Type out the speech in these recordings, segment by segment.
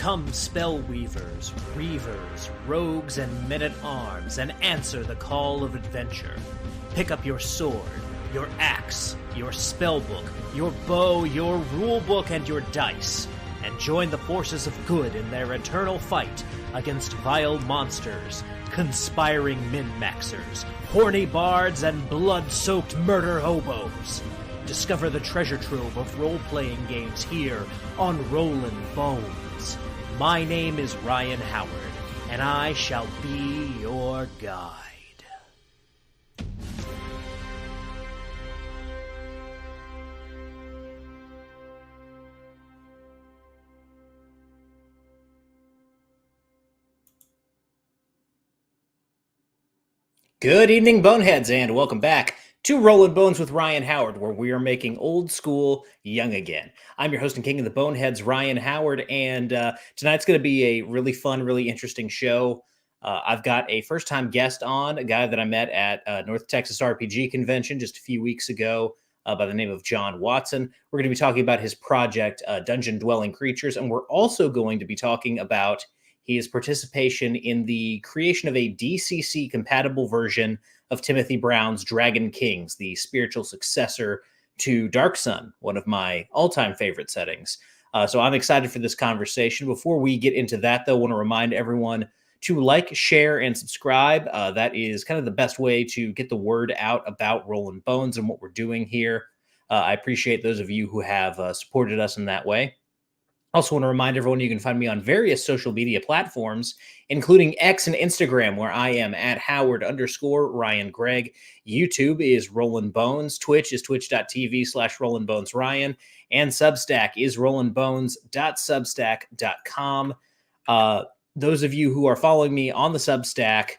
Come, spellweavers, reavers, rogues, and men-at-arms, and answer the call of adventure. Pick up your sword, your axe, your spellbook, your bow, your rulebook, and your dice, and join the forces of good in their eternal fight against vile monsters, conspiring min-maxers, horny bards, and blood-soaked murder hobos. Discover the treasure trove of role-playing games here on Rollin Bones. My name is Ryan Howard, and I shall be your guide. Good evening, Boneheads, and welcome back to Rollin Bones with Ryan Howard, where we are making old school young again. I'm your host and king of the Boneheads, Ryan Howard, and tonight's going to be a really fun, really interesting show. I've got a first-time guest on, a guy that I met at North Texas RPG Convention just a few weeks ago by the name of John Watson. We're going to be talking about his project, Dungeon Dwelling Creatures, and we're also going to be talking about his participation in the creation of a DCC-compatible version of Timothy Brown's Dragon Kings, the spiritual successor to Dark Sun, one of my all-time favorite settings. So I'm excited for this conversation. Before we get into that, though, I want to remind everyone to like, share, and subscribe. That is kind of the best way to get the word out about Rollin Bones and what we're doing here. I appreciate those of you who have supported us in that way. Also want to remind everyone you can find me on various social media platforms, including X and Instagram, where I am at Howard_Ryan Gregg. YouTube is Rollin Bones. Twitch is twitch.tv/RollinBonesRyan. And Substack is rollinbones.substack.com. Those of you who are following me on the Substack,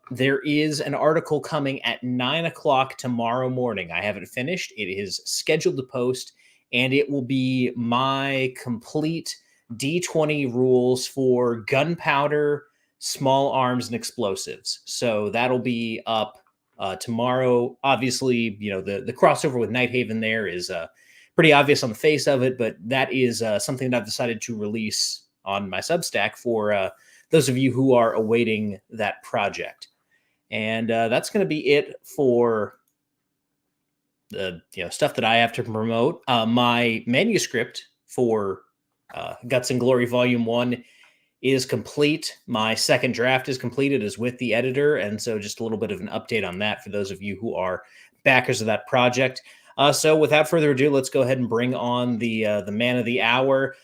there is an article coming at 9 o'clock tomorrow morning. I haven't finished. It is scheduled to post, and it will be my complete D20 rules for gunpowder, small arms, and explosives. So that'll be up tomorrow. Obviously, you know, the crossover with Nighthaven there is pretty obvious on the face of it, but that is something that I've decided to release on my Substack for those of you who are awaiting that project. And that's going to be it for the stuff that I have to promote. My manuscript for Guts and Glory Volume 1 is complete. My second draft is completed, is with the editor, and so just a little bit of an update on that for those of you who are backers of that project. So without further ado, let's go ahead and bring on the man of the hour.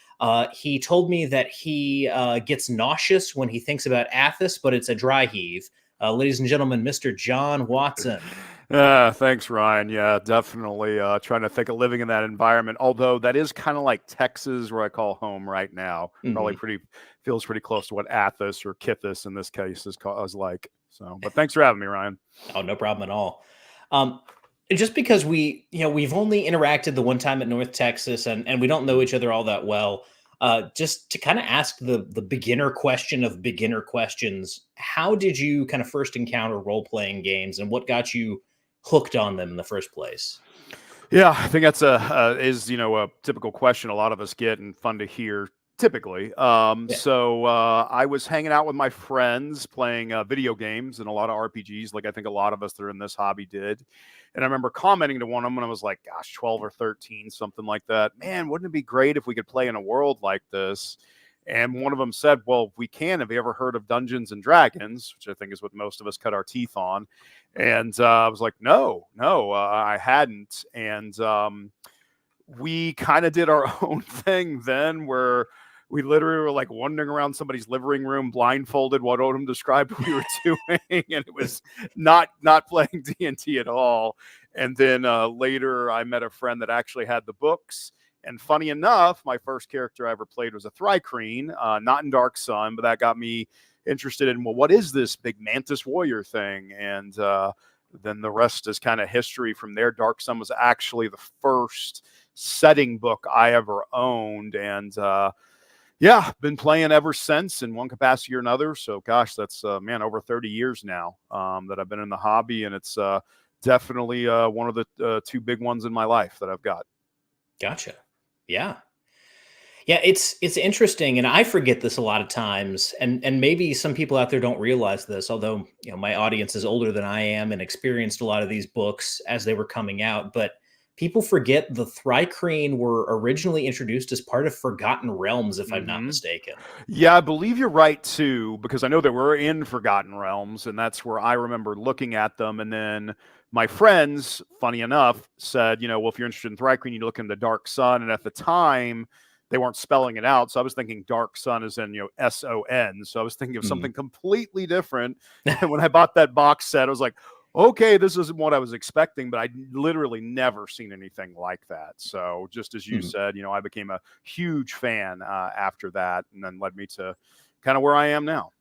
He told me that he gets nauseous when he thinks about Athos, but it's a dry heave. Ladies and gentlemen, Mr. John Watson. Thanks, Ryan. Yeah, definitely trying to think of living in that environment. Although that is kind of like Texas, where I call home right now. Mm-hmm. Probably feels pretty close to what Athos or Kithis in this case is like. So, but thanks for having me, Ryan. Oh, no problem at all. Just because we've only interacted the one time at North Texas and we don't know each other all that well. Just to kind of ask the beginner question of beginner questions, how did you kind of first encounter role-playing games and what got you hooked on them in the first place? Yeah, I think that's a typical question a lot of us get and fun to hear typically. So I was hanging out with my friends playing video games and a lot of RPGs, like I think a lot of us that are in this hobby did. And I remember commenting to one of them when I was like, gosh, 12 or 13, something like that. Man, wouldn't it be great if we could play in a world like this? And one of them said, well, we can. Have you ever heard of Dungeons and Dragons? Which I think is what most of us cut our teeth on. And I was like, no, I hadn't. And we kind of did our own thing then where we literally were like wandering around somebody's living room blindfolded what Odom described we were doing. And it was not playing D&D at all. And then later I met a friend that actually had the books. And funny enough, my first character I ever played was a Thri-kreen, not in Dark Sun, but that got me interested in, well, what is this big Mantis Warrior thing? And then the rest is kind of history from there. Dark Sun was actually the first setting book I ever owned. And been playing ever since in one capacity or another. So gosh, that's over 30 years now that I've been in the hobby, and it's definitely one of the two big ones in my life that I've got. Gotcha. Yeah. Yeah, it's interesting, and I forget this a lot of times, and maybe some people out there don't realize this. Although my audience is older than I am and experienced a lot of these books as they were coming out, but people forget the Thri-Kreen were originally introduced as part of Forgotten Realms, if I'm not Hmm. mistaken. Yeah, I believe you're right too, because I know that we're in Forgotten Realms, and that's where I remember looking at them. And then my friends, funny enough, said, well, if you're interested in Thri-Kreen, you look into Dark Sun. And at the time, they weren't spelling it out, so I was thinking Dark Sun is in SON. So I was thinking of Mhm. something completely different. And when I bought that box set, I was like, okay, this isn't what I was expecting, but I literally never seen anything like that. So just as you Mhm. said, I became a huge fan after that, and then led me to kind of where I am now.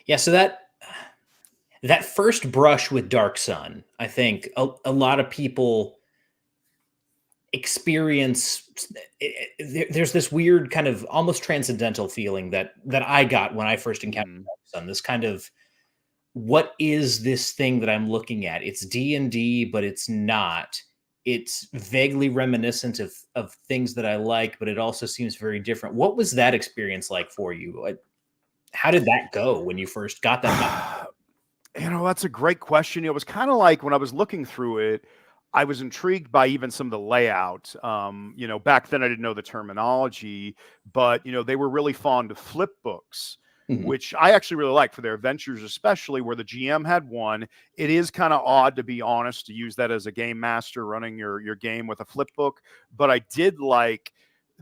Yeah, so that first brush with Dark Sun, I think a lot of people experience. There's this weird kind of almost transcendental feeling that I got when I first encountered Hmm. Dark Sun. This kind of, what is this thing that I'm looking at? It's D&D, but it's not. It's vaguely reminiscent of things that I like, but it also seems very different. What was that experience like for you? How did that go when you first got that box? That's a great question. It was kind of like when I was looking through it, I was intrigued by even some of the layout. Back then I didn't know the terminology, but they were really fond of flip books, Mhm. which I actually really like for their adventures, especially where the GM had one. It is kind of odd, to be honest, to use that as a game master running your game with a flip book, but I did like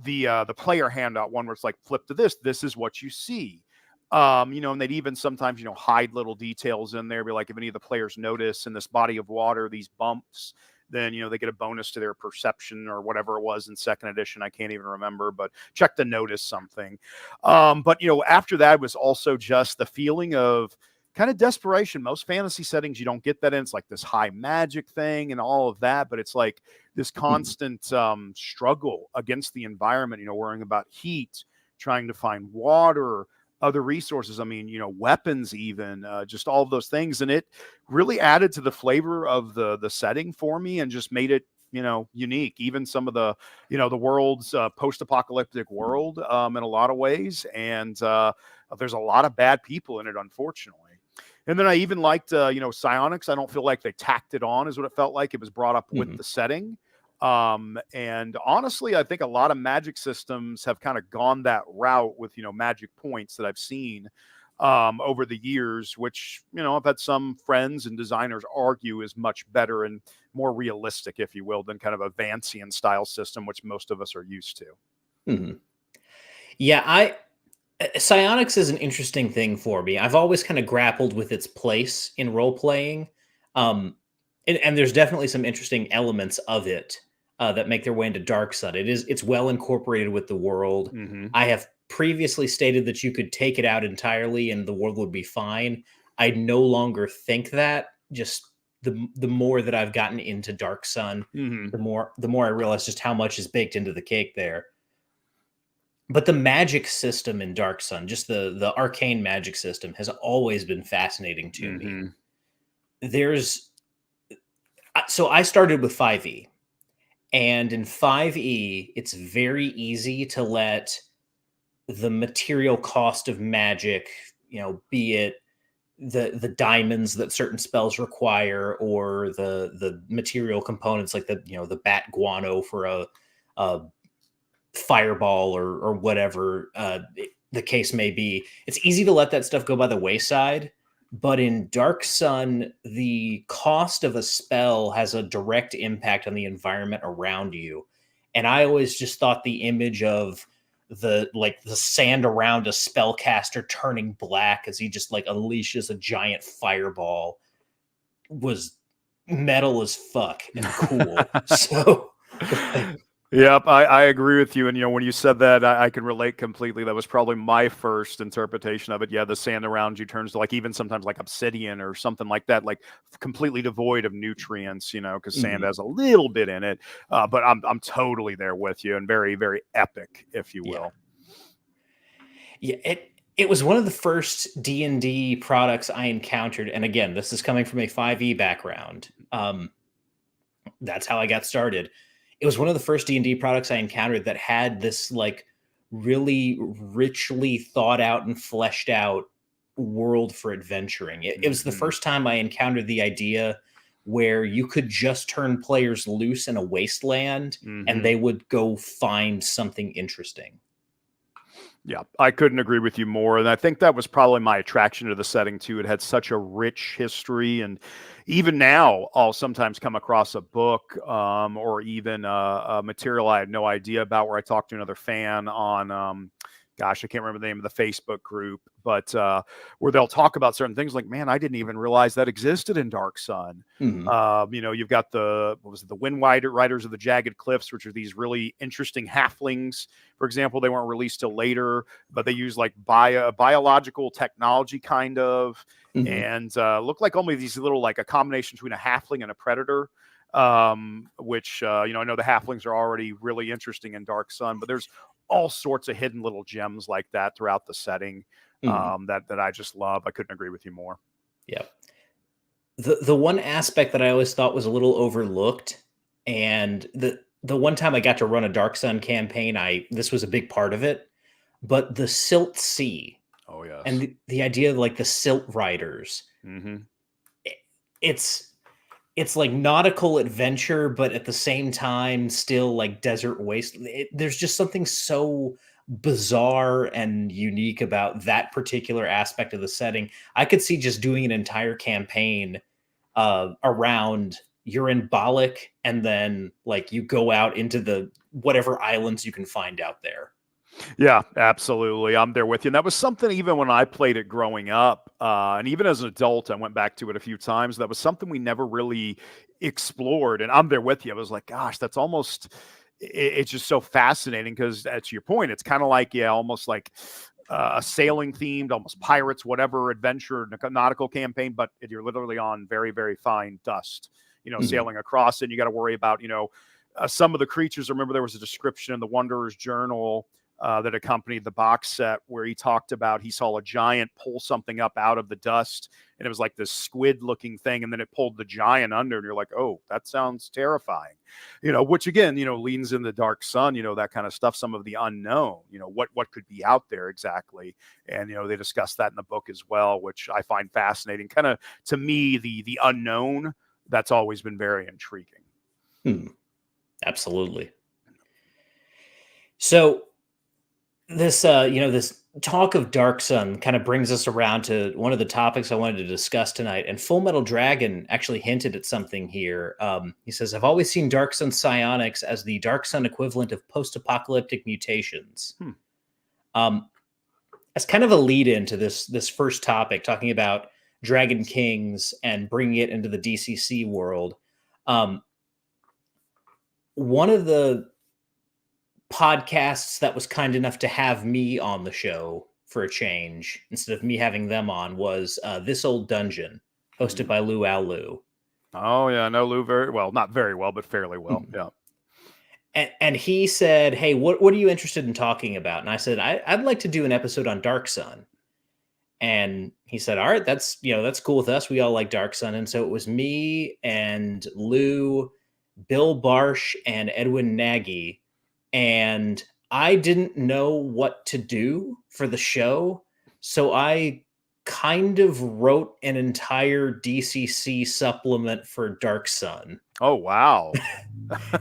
the player handout one where it's like, flip to this. This is what you see. And they'd even sometimes, hide little details in there. Be like, if any of the players notice in this body of water, these bumps, then, they get a bonus to their perception or whatever it was in second edition. I can't even remember, but check to notice something. But, after that was also just the feeling of kind of desperation. Most fantasy settings, you don't get that in. It's like this high magic thing and all of that, but it's like this Mhm. constant struggle against the environment, worrying about heat, trying to find water, other resources. I mean, weapons, even just all of those things, and it really added to the flavor of the setting for me, and just made it unique. Even some of the world's post-apocalyptic world in a lot of ways, and there's a lot of bad people in it, unfortunately. And then I even liked, psionics. I don't feel like they tacked it on, is what it felt like. It was brought up with Mhm. the setting. And honestly, I think a lot of magic systems have kind of gone that route with, magic points that I've seen over the years, which, I've had some friends and designers argue is much better and more realistic, if you will, than kind of a Vancian style system, which most of us are used to. Mhm. Yeah, psionics is an interesting thing for me. I've always kind of grappled with its place in role playing, and there's definitely some interesting elements of it that make their way into Dark Sun. It's well incorporated with the world. Hmm. I have previously stated that you could take it out entirely and the world would be fine. I no longer think that. Just the more that I've gotten into Dark Sun, Hmm. the more I realize just how much is baked into the cake there. But the magic system in Dark Sun, just the arcane magic system, has always been fascinating to me. Hmm. There's so I started with 5e, and in 5e, it's very easy to let the material cost of magic, be it the diamonds that certain spells require, or the material components like the bat guano for a fireball, or whatever the case may be. It's easy to let that stuff go by the wayside. But in Dark Sun, the cost of a spell has a direct impact on the environment around you. And I always just thought the image of the sand around a spellcaster turning black as he just like unleashes a giant fireball was metal as fuck and cool. So Yep, I agree with you. And when you said that, I can relate completely. That was probably my first interpretation of it. Yeah, the sand around you turns to like even sometimes like obsidian or something like that, like completely devoid of nutrients. Because sand mhm. has a little bit in it. But I'm totally there with you, and very very epic, if you Yeah. will. Yeah, it was one of the first D&D products I encountered, and again, this is coming from a 5e background. That's how I got started. It was one of the first D&D products I encountered that had this like really richly thought out and fleshed out world for adventuring. It was the Hmm. first time I encountered the idea where you could just turn players loose in a wasteland and Hmm. they would go find something interesting. Yeah, I couldn't agree with you more. And I think that was probably my attraction to the setting too. It had such a rich history. And even now, I'll sometimes come across a book or even a material I had no idea about where I talked to another fan on, gosh, I can't remember the name of the Facebook group, but where they'll talk about certain things like, man, I didn't even realize that existed in Dark Sun. Mhm. You've got what was it, the Riders of the Jagged Cliffs, which are these really interesting halflings. For example, they weren't released till later, but they use like biological technology kind of, Mhm. and look like only these little, like a combination between a halfling and a predator. Which I know the halflings are already really interesting in Dark Sun, but there's all sorts of hidden little gems like that throughout the setting Mhm. that I just love. I couldn't agree with you more. Yep. The one aspect that I always thought was a little overlooked, and the one time I got to run a Dark Sun campaign, I this was a big part of it, but the Silt Sea Oh and yes. the idea of like the Silt Riders, Hmm. i- it's it's like nautical adventure, but at the same time, still like desert waste. There's just something so bizarre and unique about that particular aspect of the setting. I could see just doing an entire campaign around you're in Bollock, and then like you go out into the whatever islands you can find out there. Yeah, absolutely. I'm there with you. And that was something even when I played it growing up, and even as an adult, I went back to it a few times. That was something we never really explored. And I'm there with you. I was like, gosh, that's almost, it's just so fascinating because, to your point, it's kind of like, yeah, almost like a sailing themed, almost pirates, whatever adventure, nautical campaign, but you're literally on very, very fine dust, Mhm. sailing across it. And you got to worry about, some of the creatures. Remember, there was a description in the Wanderer's Journal that accompanied the box set where he talked about he saw a giant pull something up out of the dust, and it was like this squid looking thing, and then it pulled the giant under, and you're like, oh, that sounds terrifying, which again, leans in the Dark Sun, that kind of stuff, some of the unknown, what could be out there exactly. And they discuss that in the book as well, which I find fascinating. Kind of, to me, the unknown, that's always been very intriguing. Mhm. Absolutely. So this talk of Dark Sun kind of brings us around to one of the topics I wanted to discuss tonight. And Full Metal Dragon actually hinted at something here. He says, I've always seen Dark Sun psionics as the Dark Sun equivalent of post-apocalyptic mutations. Hmm. Um, as kind of a lead into this first topic, talking about Dragon Kings and bringing it into the DCC world. Um, One of the podcasts that was kind enough to have me on the show for a change instead of me having them on was This Old Dungeon, hosted Hmm. by Lou Al. Oh yeah, I know Lou very well, not very well, but fairly well. Mhm. Yeah. And he said, "Hey, what are you interested in talking about?" And I said, I'd like to do an episode on Dark Sun." And he said, "All right, that's cool with us. We all like Dark Sun." And so it was me and Lou, Bill Barsh, and Edwin Nagy. And I didn't know what to do for the show, so I kind of wrote an entire DCC supplement for Dark Sun Oh wow.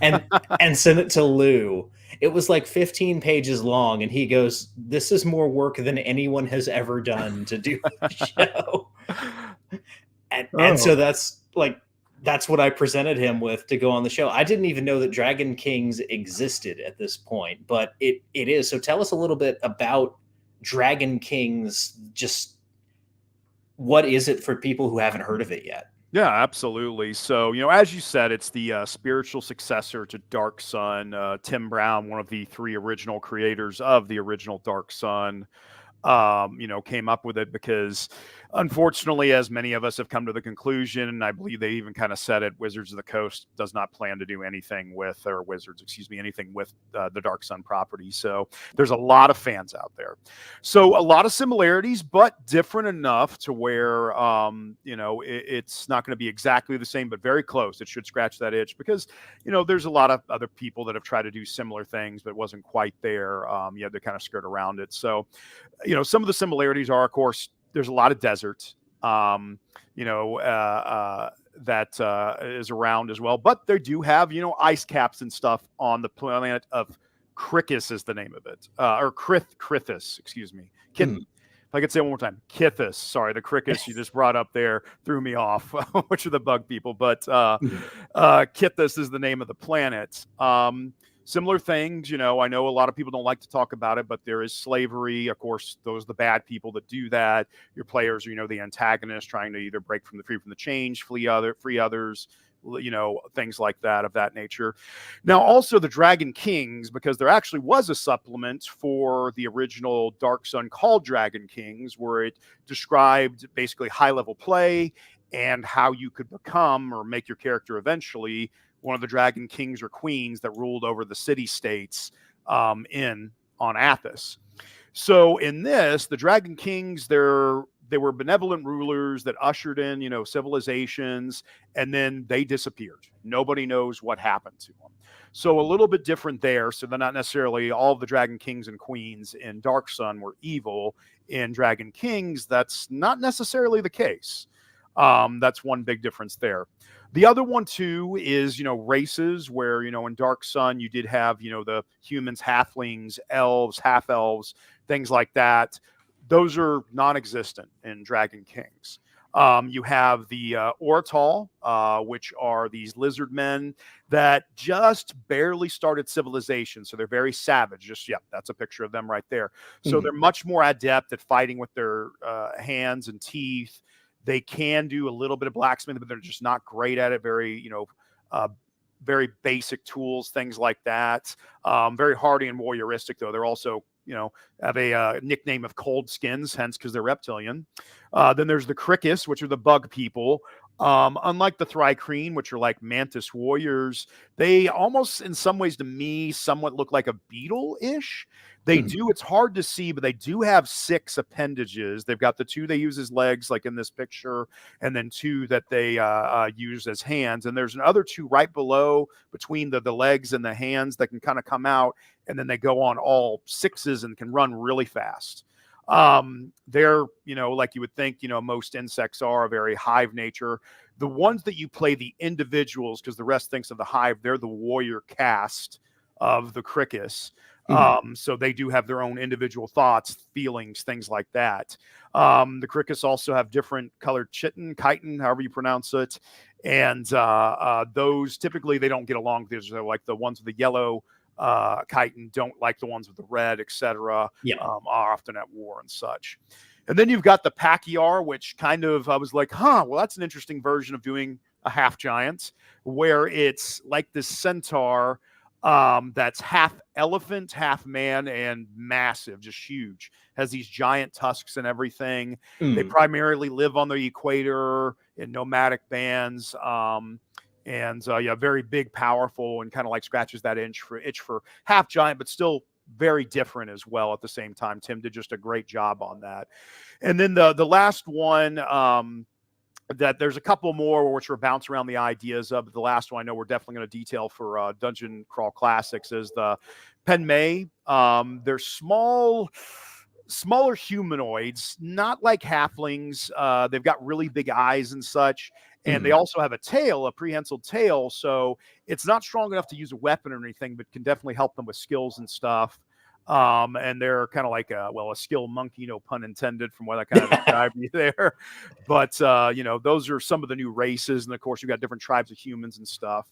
and and sent it to Lou. It was like 15 pages long, and he goes, "This is more work than anyone has ever done to do a show." And so Oh. that's what I presented him with to go on the show. I didn't even know that Dragon Kings existed at this point, but it is. So tell us a little bit about Dragon Kings. Just what is it for people who haven't heard of it yet? Yeah, absolutely. So, as you said, it's the spiritual successor to Dark Sun. Tim Brown, one of the three original creators of the original Dark Sun, came up with it because, unfortunately, as many of us have come to the conclusion, and I believe they even kind of said it, Wizards of the Coast does not plan to do anything with, or Wizards, excuse me, anything with the Dark Sun property. So there's a lot of fans out there. So a lot of similarities, but different enough to where, it's not going to be exactly the same, but very close. It should scratch that itch because, there's a lot of other people that have tried to do similar things, but it wasn't quite there. You had to kind of skirt around it. So, some of the similarities are, of course, there's a lot of desert, that is around as well. But they do have, ice caps and stuff on the planet of Cricus is the name of it, or Crithis, excuse me. If I could say it one more time, Kithis. Sorry, the Cricus you just brought up there threw me off, which are the bug people. But Kithis is the name of the planet. Similar things, I know a lot of people don't like to talk about it, but there is slavery. Of course, those are the bad people that do that. Your players are, the antagonists trying to either break free from the change, free others, things like that of that nature. Now, also the Dragon Kings, because there actually was a supplement for the original Dark Sun called Dragon Kings, where it described basically high-level play and how you could become or make your character eventually one of the Dragon Kings or Queens that ruled over the city-states on Athos. So in this, the Dragon Kings, they were benevolent rulers that ushered in, civilizations, and then they disappeared. Nobody knows what happened to them. So a little bit different there. So they're not necessarily all of the Dragon Kings and Queens in Dark Sun were evil. In Dragon Kings, that's not necessarily the case. That's one big difference there. The other one, too, is, races where, in Dark Sun, you did have, the humans, halflings, elves, half-elves, things like that. Those are non-existent in Dragon Kings. You have the Oratol, which are these lizard men that just barely started civilization. So they're very savage. That's a picture of them right there. So they're much more adept at fighting with their hands and teeth. They can do a little bit of blacksmithing, but they're just not great at it. Very, very basic tools, things like that. Very hardy and warrioristic, though. They're also, have a nickname of cold skins, hence because they're reptilian. Then there's the Cricus, which are the bug people. Unlike the Thri-kreen, which are like mantis warriors, they almost, in some ways, to me, somewhat look like a beetle-ish. They do, it's hard to see, but they do have 6 appendages. They've got the 2 they use as legs, like in this picture, and then 2 that they use as hands. And there's another 2 right below between the legs and the hands that can kind of come out, and then they go on all 6s and can run really fast. They're, like you would think, most insects are a very hive nature. The ones that you play the individuals, because the rest thinks of the hive, they're the warrior caste of the Cricus. So they do have their own individual thoughts, feelings, things like that. The Cricus also have different colored chitin, however you pronounce it. And those typically they don't get along. They're like the ones with the yellow chitin don't like the ones with the red, etc. Are often at war and such. And then you've got the Pachyar, which kind of I was like, well, that's an interesting version of doing a half giant, where it's like this centaur that's half elephant, half man, and massive, just huge. Has these giant tusks and everything. They primarily live on the equator in nomadic bands. Very big, powerful, and kind of like scratches that itch for half giant, but still very different as well at the same time. Tim did just a great job on that. And then the last one, that there's a couple more which we're bouncing around the ideas of. The last one I know we're definitely going to detail for Dungeon Crawl Classics is the Penmei. They're smaller humanoids, not like halflings. They've got really big eyes and such. And they also have a prehensile tail. So it's not strong enough to use a weapon or anything, but can definitely help them with skills and stuff. And they're kind of like a skill monkey, no pun intended, from what I kind of described you there. But, those are some of the new races. And of course, you've got different tribes of humans and stuff.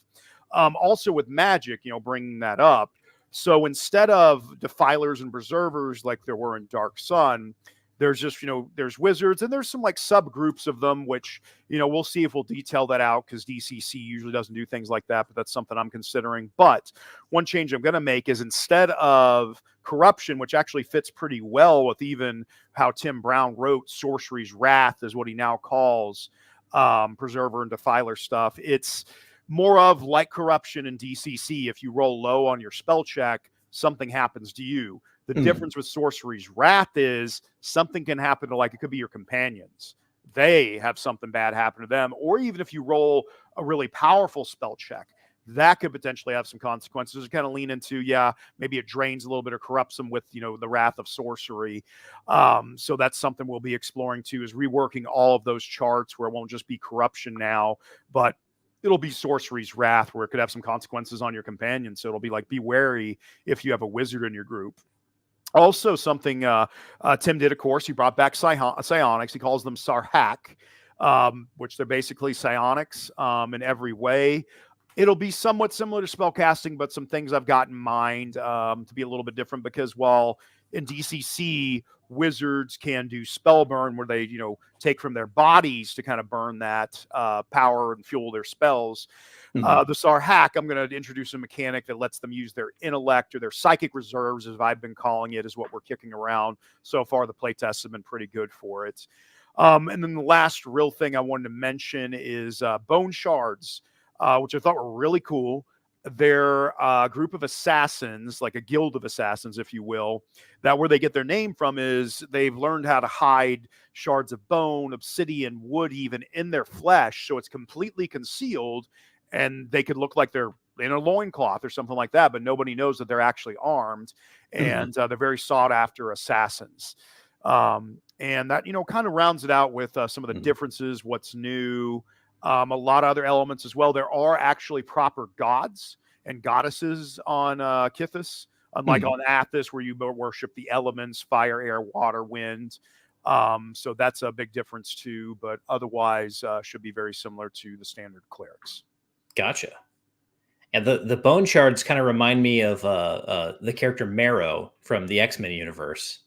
Also with magic, bringing that up. So instead of defilers and preservers like there were in Dark Sun, There's just, there's wizards, and there's some like subgroups of them, which, we'll see if we'll detail that out, because DCC usually doesn't do things like that, but that's something I'm considering. But one change I'm going to make is, instead of corruption, which actually fits pretty well with even how Tim Brown wrote Sorcery's Wrath, is what he now calls Preserver and Defiler stuff. It's more of like corruption in DCC. If you roll low on your spell check, something happens to you. The difference with Sorcery's Wrath is something can happen to, like, it could be your companions. They have something bad happen to them. Or even if you roll a really powerful spell check, that could potentially have some consequences. To kind of lean into, maybe it drains a little bit or corrupts them with, the Wrath of Sorcery. So that's something we'll be exploring too, is reworking all of those charts where it won't just be corruption now, but it'll be Sorcery's Wrath, where it could have some consequences on your companion. So it'll be like, be wary if you have a wizard in your group. Also, something Tim did, of course, he brought back psionics. He calls them Sarhak, which they're basically psionics in every way. It'll be somewhat similar to spellcasting, but some things I've got in mind to be a little bit different, because while in DCC, wizards can do spell burn, where they, take from their bodies to kind of burn that power and fuel their spells. The Sarhak, I'm going to introduce a mechanic that lets them use their intellect, or their psychic reserves, as I've been calling it, is what we're kicking around. So far, the playtests have been pretty good for it. And then the last real thing I wanted to mention is Bone Shards, which I thought were really cool. They're a group of assassins, like a guild of assassins, if you will, that where they get their name from is they've learned how to hide shards of bone, obsidian, wood, even in their flesh. So it's completely concealed, and they could look like they're in a loincloth or something like that, but nobody knows that they're actually armed. And they're very sought after assassins. And that, kind of rounds it out with some of the differences, what's new. A lot of other elements as well. There are actually proper gods and goddesses on Kithis, unlike on Athos, where you worship the elements, fire, air, water, wind. So that's a big difference too, but otherwise should be very similar to the standard clerics. Gotcha. And the bone shards kind of remind me of the character Marrow from the X-Men universe.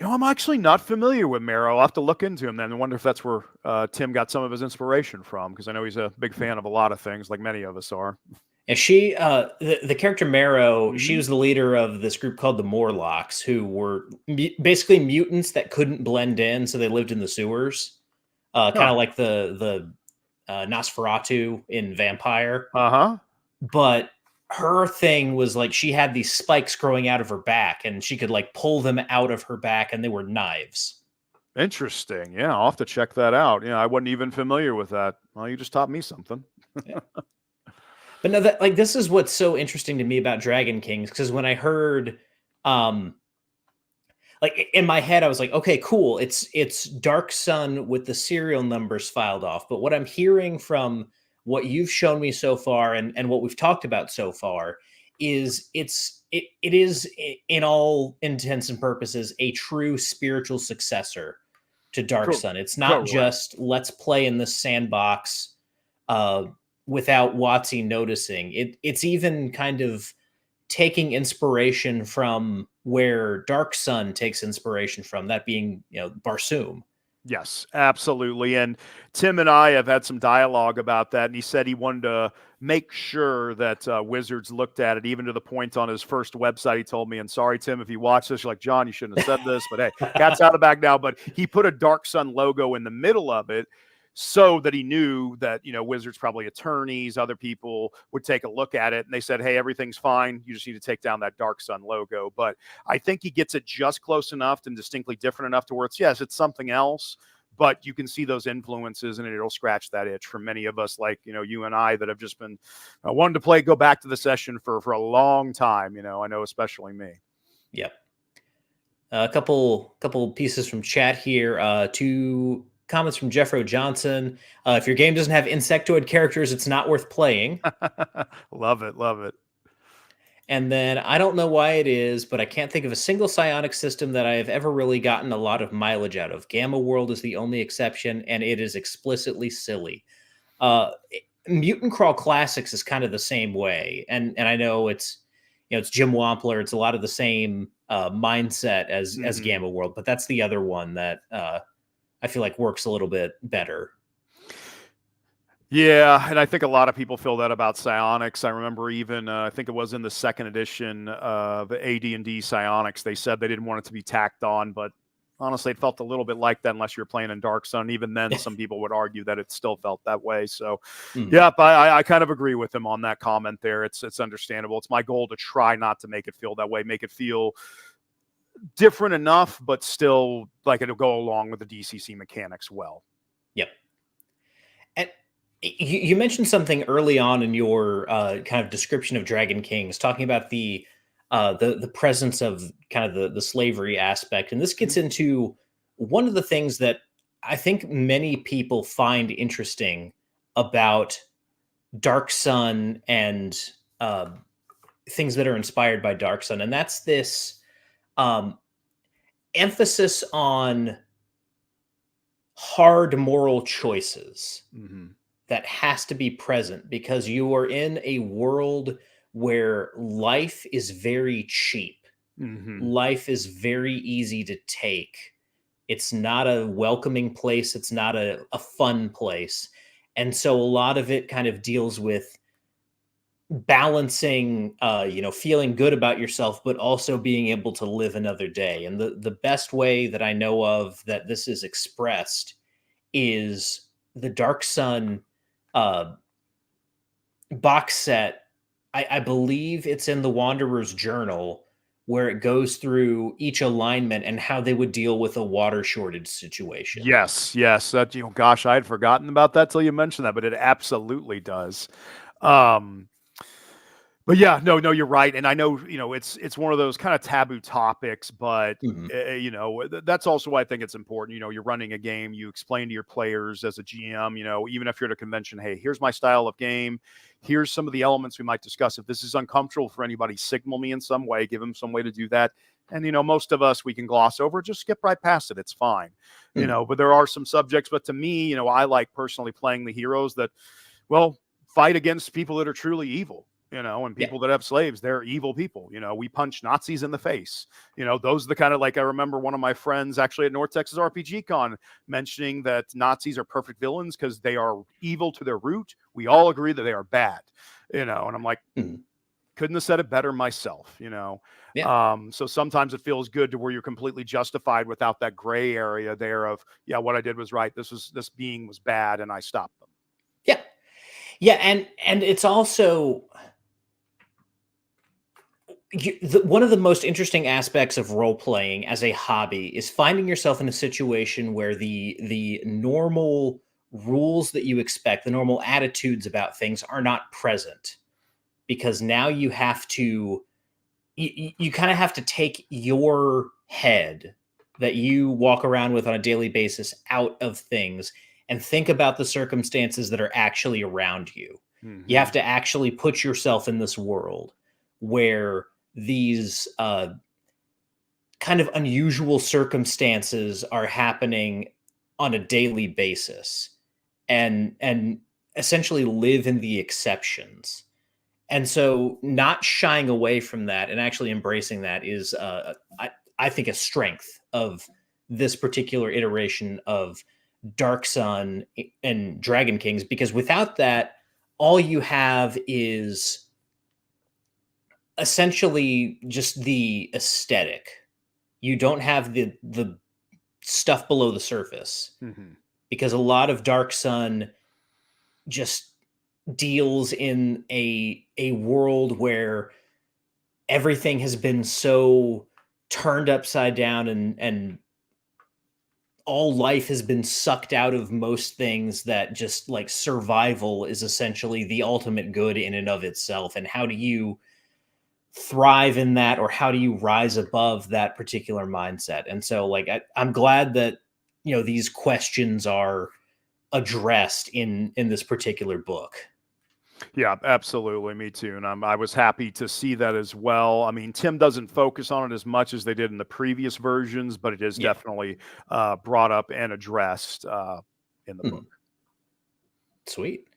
I'm actually not familiar with Marrow. I'll have to look into him then. I wonder if that's where Tim got some of his inspiration from, because I know he's a big fan of a lot of things, like many of us are. And she, the character Marrow, she was the leader of this group called the Morlocks, who were basically mutants that couldn't blend in, so they lived in the sewers, kind of like the Nosferatu in Vampire. But her thing was like, she had these spikes growing out of her back, and she could like pull them out of her back, and they were knives. Interesting. Yeah, I'll have to check that out. I wasn't even familiar with that. Well, you just taught me something. But no, that, like, this is what's so interesting to me about Dragon Kings, because when I heard, like, in my head, I was like, okay, cool. It's Dark Sun with the serial numbers filed off. But what I'm hearing from what you've shown me so far, and what we've talked about so far, is it is, in all intents and purposes, a true spiritual successor to Dark Sun. It's not just let's play in this sandbox without WotC noticing. It's even kind of taking inspiration from where Dark Sun takes inspiration from, that being, Barsoom. Yes, absolutely. And Tim and I have had some dialogue about that, and he said he wanted to make sure that Wizards looked at it, even to the point on his first website he told me, and sorry, Tim, if you watch this, you're like, John, you shouldn't have said this, but hey, cat's out of the bag now. But he put a Dark Sun logo in the middle of it, so that he knew that, Wizards, probably attorneys, other people would take a look at it, and they said, hey, everything's fine. You just need to take down that Dark Sun logo. But I think he gets it just close enough and distinctly different enough to where it's something else, but you can see those influences, and it'll scratch that itch for many of us, like, you and I, that have just been wanting to go back to the session for a long time. I know, especially me. Yep. A couple pieces from chat here. Two comments from Jeffro Johnson. If your game doesn't have insectoid characters, it's not worth playing. Love it. And then, I don't know why it is, but I can't think of a single psionic system that I have ever really gotten a lot of mileage out of. Gamma World is the only exception, and it is explicitly silly. Mutant Crawl Classics is kind of the same way, and I know it's it's Jim Wampler. It's a lot of the same mindset as Gamma World, but that's the other one that I feel like works a little bit better. Yeah, and I think a lot of people feel that about psionics. I remember even, I think it was in the second edition of the AD&D psionics, they said they didn't want it to be tacked on, but honestly, it felt a little bit like that unless you're playing in Dark Sun. Even then, some people would argue that it still felt that way. So, yeah, I kind of agree with him on that comment there. It's understandable. It's my goal to try not to make it feel that way, make it feel different enough, but still like it'll go along with the DCC mechanics well. Yep. And you mentioned something early on in your kind of description of Dragon Kings, talking about the presence of kind of the slavery aspect, and this gets into one of the things that I think many people find interesting about Dark Sun and things that are inspired by Dark Sun, and that's this emphasis on hard moral choices that has to be present because you are in a world where life is very cheap. Life is very easy to take. It's not a welcoming place. It's not a fun place. And so a lot of it kind of deals with balancing, feeling good about yourself, but also being able to live another day. And the best way that I know of that this is expressed is the Dark Sun box set. I believe it's in the Wanderer's Journal, where it goes through each alignment and how they would deal with a water shortage situation. Yes. That, gosh, I had forgotten about that till you mentioned that, but it absolutely does. But yeah, no, you're right. And I know, it's one of those kind of taboo topics, but that's also why I think it's important. You're running a game, you explain to your players as a GM, even if you're at a convention, hey, here's my style of game. Here's some of the elements we might discuss. If this is uncomfortable for anybody, signal me in some way, give them some way to do that. And, most of us, we can gloss over, just skip right past it. It's fine, but there are some subjects. But to me, I like personally playing the heroes that, fight against people that are truly evil. And people that have slaves, they're evil people. We punch Nazis in the face. Those are the kind of, like, I remember one of my friends actually at North Texas RPG Con mentioning that Nazis are perfect villains because they are evil to their root. We all agree that they are bad, and I'm like, couldn't have said it better myself, So sometimes it feels good to where you're completely justified without that gray area there of, what I did was right. This being was bad and I stopped them. Yeah. And it's also, one of the most interesting aspects of role playing as a hobby is finding yourself in a situation where the normal rules that you expect, the normal attitudes about things are not present, because now you have to, you kind of have to take your head that you walk around with on a daily basis out of things and think about the circumstances that are actually around you. You have to actually put yourself in this world where these kind of unusual circumstances are happening on a daily basis, and essentially live in the exceptions. And so not shying away from that and actually embracing that is I think a strength of this particular iteration of Dark Sun and Dragon Kings, because without that, all you have is essentially just the aesthetic. You don't have the stuff below the surface, because a lot of Dark Sun just deals in a world where everything has been so turned upside down, and all life has been sucked out of most things, that just like survival is essentially the ultimate good in and of itself. And how do you thrive in that, or how do you rise above that particular mindset? And so, like, I'm glad that these questions are addressed in this particular book. Yeah, absolutely. Me too. And I was happy to see that as well. I mean, Tim doesn't focus on it as much as they did in the previous versions, but it is definitely brought up and addressed in the book. Sweet.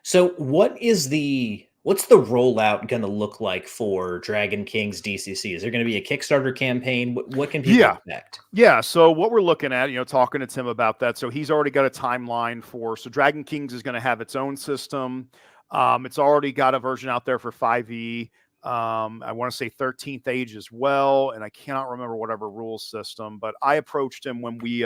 So what is the What's the rollout going to look like for Dragon King's DCC? Is there going to be a Kickstarter campaign? What can people Yeah. expect? Yeah. So what we're looking at, talking to Tim about that. So he's already got a timeline so Dragon Kings is going to have its own system. It's already got a version out there for 5e. I want to say 13th age as well, and I cannot remember whatever rules system. But I approached him when we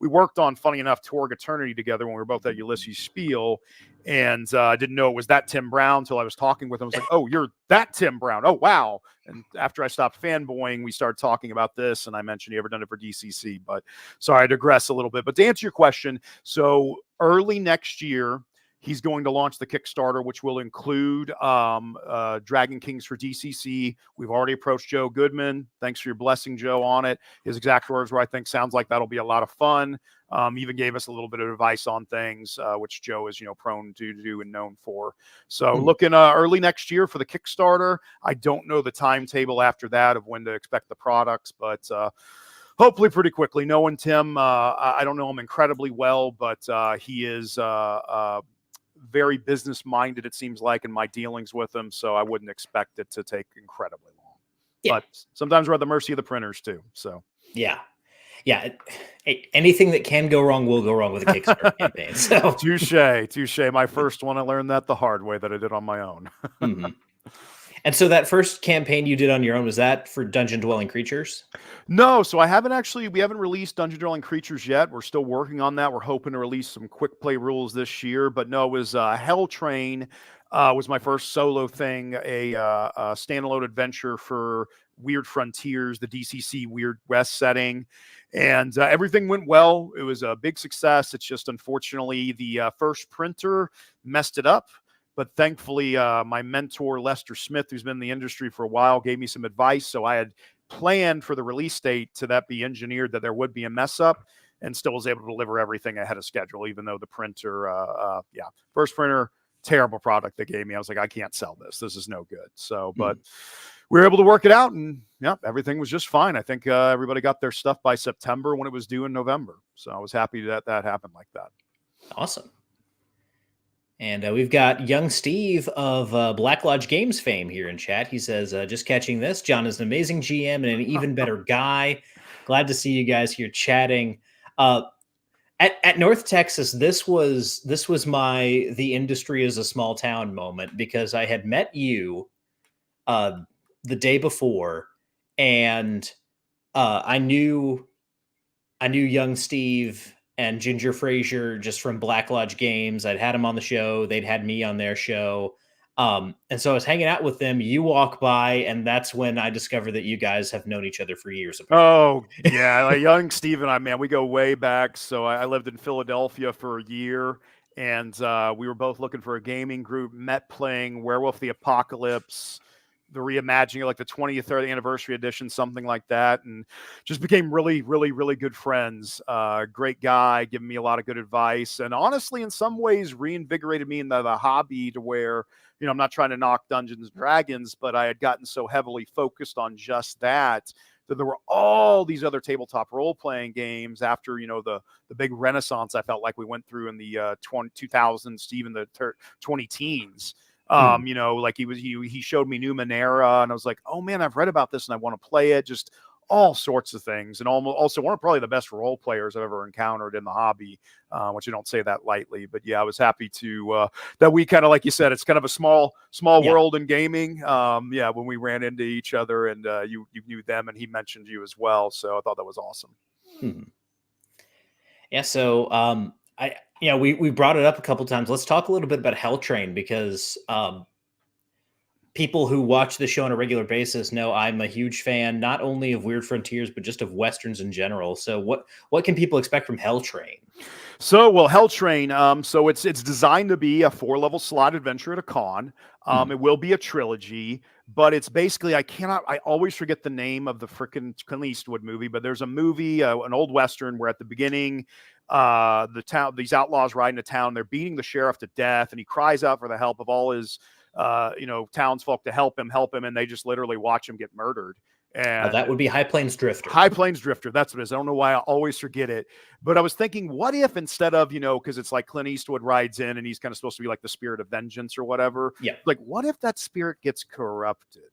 worked on, funny enough, Torg Eternity together when we were both at Ulysses Spiel, and I didn't know it was that Tim Brown until I was talking with him. I was like, "Oh, you're that Tim Brown? Oh, wow!" And after I stopped fanboying, we started talking about this, and I mentioned you ever done it for DCC. But sorry, I digress a little bit. But to answer your question, so early next year, he's going to launch the Kickstarter, which will include Dragon Kings for DCC. We've already approached Joe Goodman. Thanks for your blessing, Joe, on it. His exact words were, I think, sounds like that'll be a lot of fun. Even gave us a little bit of advice on things, which Joe is, prone to do and known for. So looking early next year for the Kickstarter. I don't know the timetable after that of when to expect the products, but hopefully pretty quickly. Knowing Tim, I don't know him incredibly well, but he is very business-minded, it seems like, in my dealings with him, so I wouldn't expect it to take incredibly long. Yeah. But sometimes we're at the mercy of the printers, too. So yeah. Anything that can go wrong will go wrong with a Kickstarter campaign. So touche. My first one, I learned that the hard way that I did on my own. And so that first campaign you did on your own, was that for Dungeon Dwelling Creatures? No, so we haven't released Dungeon Dwelling Creatures yet. We're still working on that. We're hoping to release some quick play rules this year, but no, it was Hell Train was my first solo thing, a standalone adventure for Weird Frontiers, the DCC Weird West setting, and everything went well. It was a big success. It's just unfortunately the first printer messed it up. But thankfully, my mentor, Lester Smith, who's been in the industry for a while, gave me some advice. So I had planned for the release date to that be engineered that there would be a mess up, and still was able to deliver everything ahead of schedule, even though the printer, first printer, terrible product they gave me. I was like, I can't sell this. This is no good. So, but we were able to work it out, and everything was just fine. I think everybody got their stuff by September when it was due in November. So I was happy that happened like that. Awesome. And we've got young Steve of Black Lodge Games fame here in chat. He says, just catching this, John is an amazing GM and an even better guy. Glad to see you guys here chatting. At North Texas, this was my the industry is a small town moment, because I had met you the day before, and I knew young Steve and Ginger Frazier just from Black Lodge Games. I'd had them on the show. They'd had me on their show. And so I was hanging out with them. You walk by, and that's when I discovered that you guys have known each other for years. Oh, yeah. Like young Steve and I, man, we go way back. So I lived in Philadelphia for a year, and we were both looking for a gaming group, met playing Werewolf the Apocalypse, the reimagining, like the 20th, 30th anniversary edition, something like that, and just became really, really, really good friends. Great guy, giving me a lot of good advice, and honestly, in some ways, reinvigorated me in the hobby to where, I'm not trying to knock Dungeons and Dragons, but I had gotten so heavily focused on just that there were all these other tabletop role-playing games after, the big renaissance I felt like we went through in the 2000s, even the 2010s. Like he showed me Numenera, and I was like, oh man, I've read about this and I want to play it. Just all sorts of things, and also one of probably the best role players I've ever encountered in the hobby, which I don't say that lightly. But yeah, I was happy to that we kind of, like you said, it's kind of a small world in gaming. When we ran into each other, and you knew them, and he mentioned you as well, so I thought that was awesome. Yeah, so we brought it up a couple times. Let's talk a little bit about Hell Train, because people who watch the show on a regular basis know I'm a huge fan, not only of Weird Frontiers, but just of Westerns in general. So what can people expect from Hell Train? So, Hell Train, so it's designed to be a 4-level slot adventure at a con. It will be a trilogy, but it's basically, I always forget the name of the frickin' Clint Eastwood movie, but there's a movie, an old Western, where at the beginning, these outlaws ride into town, they're beating the sheriff to death, and he cries out for the help of all his townsfolk to help him, and they just literally watch him get murdered. And that would be High Plains Drifter. High Plains Drifter. That's what it is. I don't know why I always forget it. But I was thinking, what if instead of, because it's like Clint Eastwood rides in and he's kind of supposed to be like the spirit of vengeance or whatever. Yeah. Like, what if that spirit gets corrupted?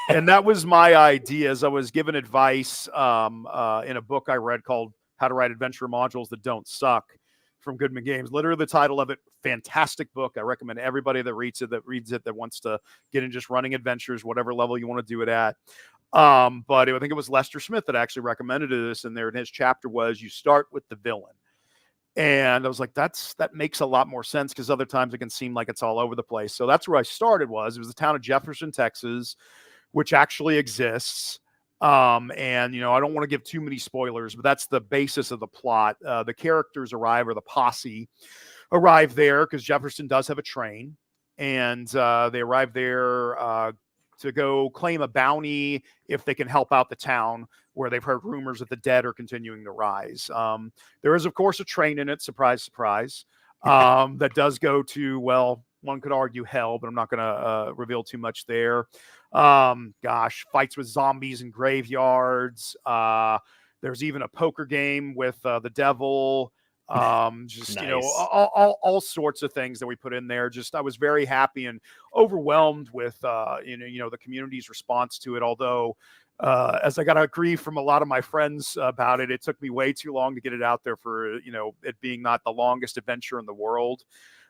And that was my idea. As I was given advice in a book I read called How to Write Adventure Modules That Don't Suck from Goodman Games. Literally the title of it, fantastic book. I recommend everybody that reads it, that wants to get in just running adventures, whatever level you want to do it at. But I think it was Lester Smith that actually recommended this in there. And his chapter was, you start with the villain. And I was like, that makes a lot more sense, because other times it can seem like it's all over the place. So that's where I started. It was the town of Jefferson, Texas, which actually exists. And I don't want to give too many spoilers, but that's the basis of the plot. The characters arrive, or the posse arrive there, because Jefferson does have a train, and they arrive there to go claim a bounty if they can help out the town, where they've heard rumors that the dead are continuing to rise. There is, of course, a train in it. Surprise, surprise. That does go to, well, one could argue hell, but I'm not going to reveal too much there. Fights with zombies in graveyards. There's even a poker game with the devil. Nice. All sorts of things that we put in there. I was very happy and overwhelmed with the community's response to it. Although as I got a grief from a lot of my friends about it, it took me way too long to get it out there for it being not the longest adventure in the world.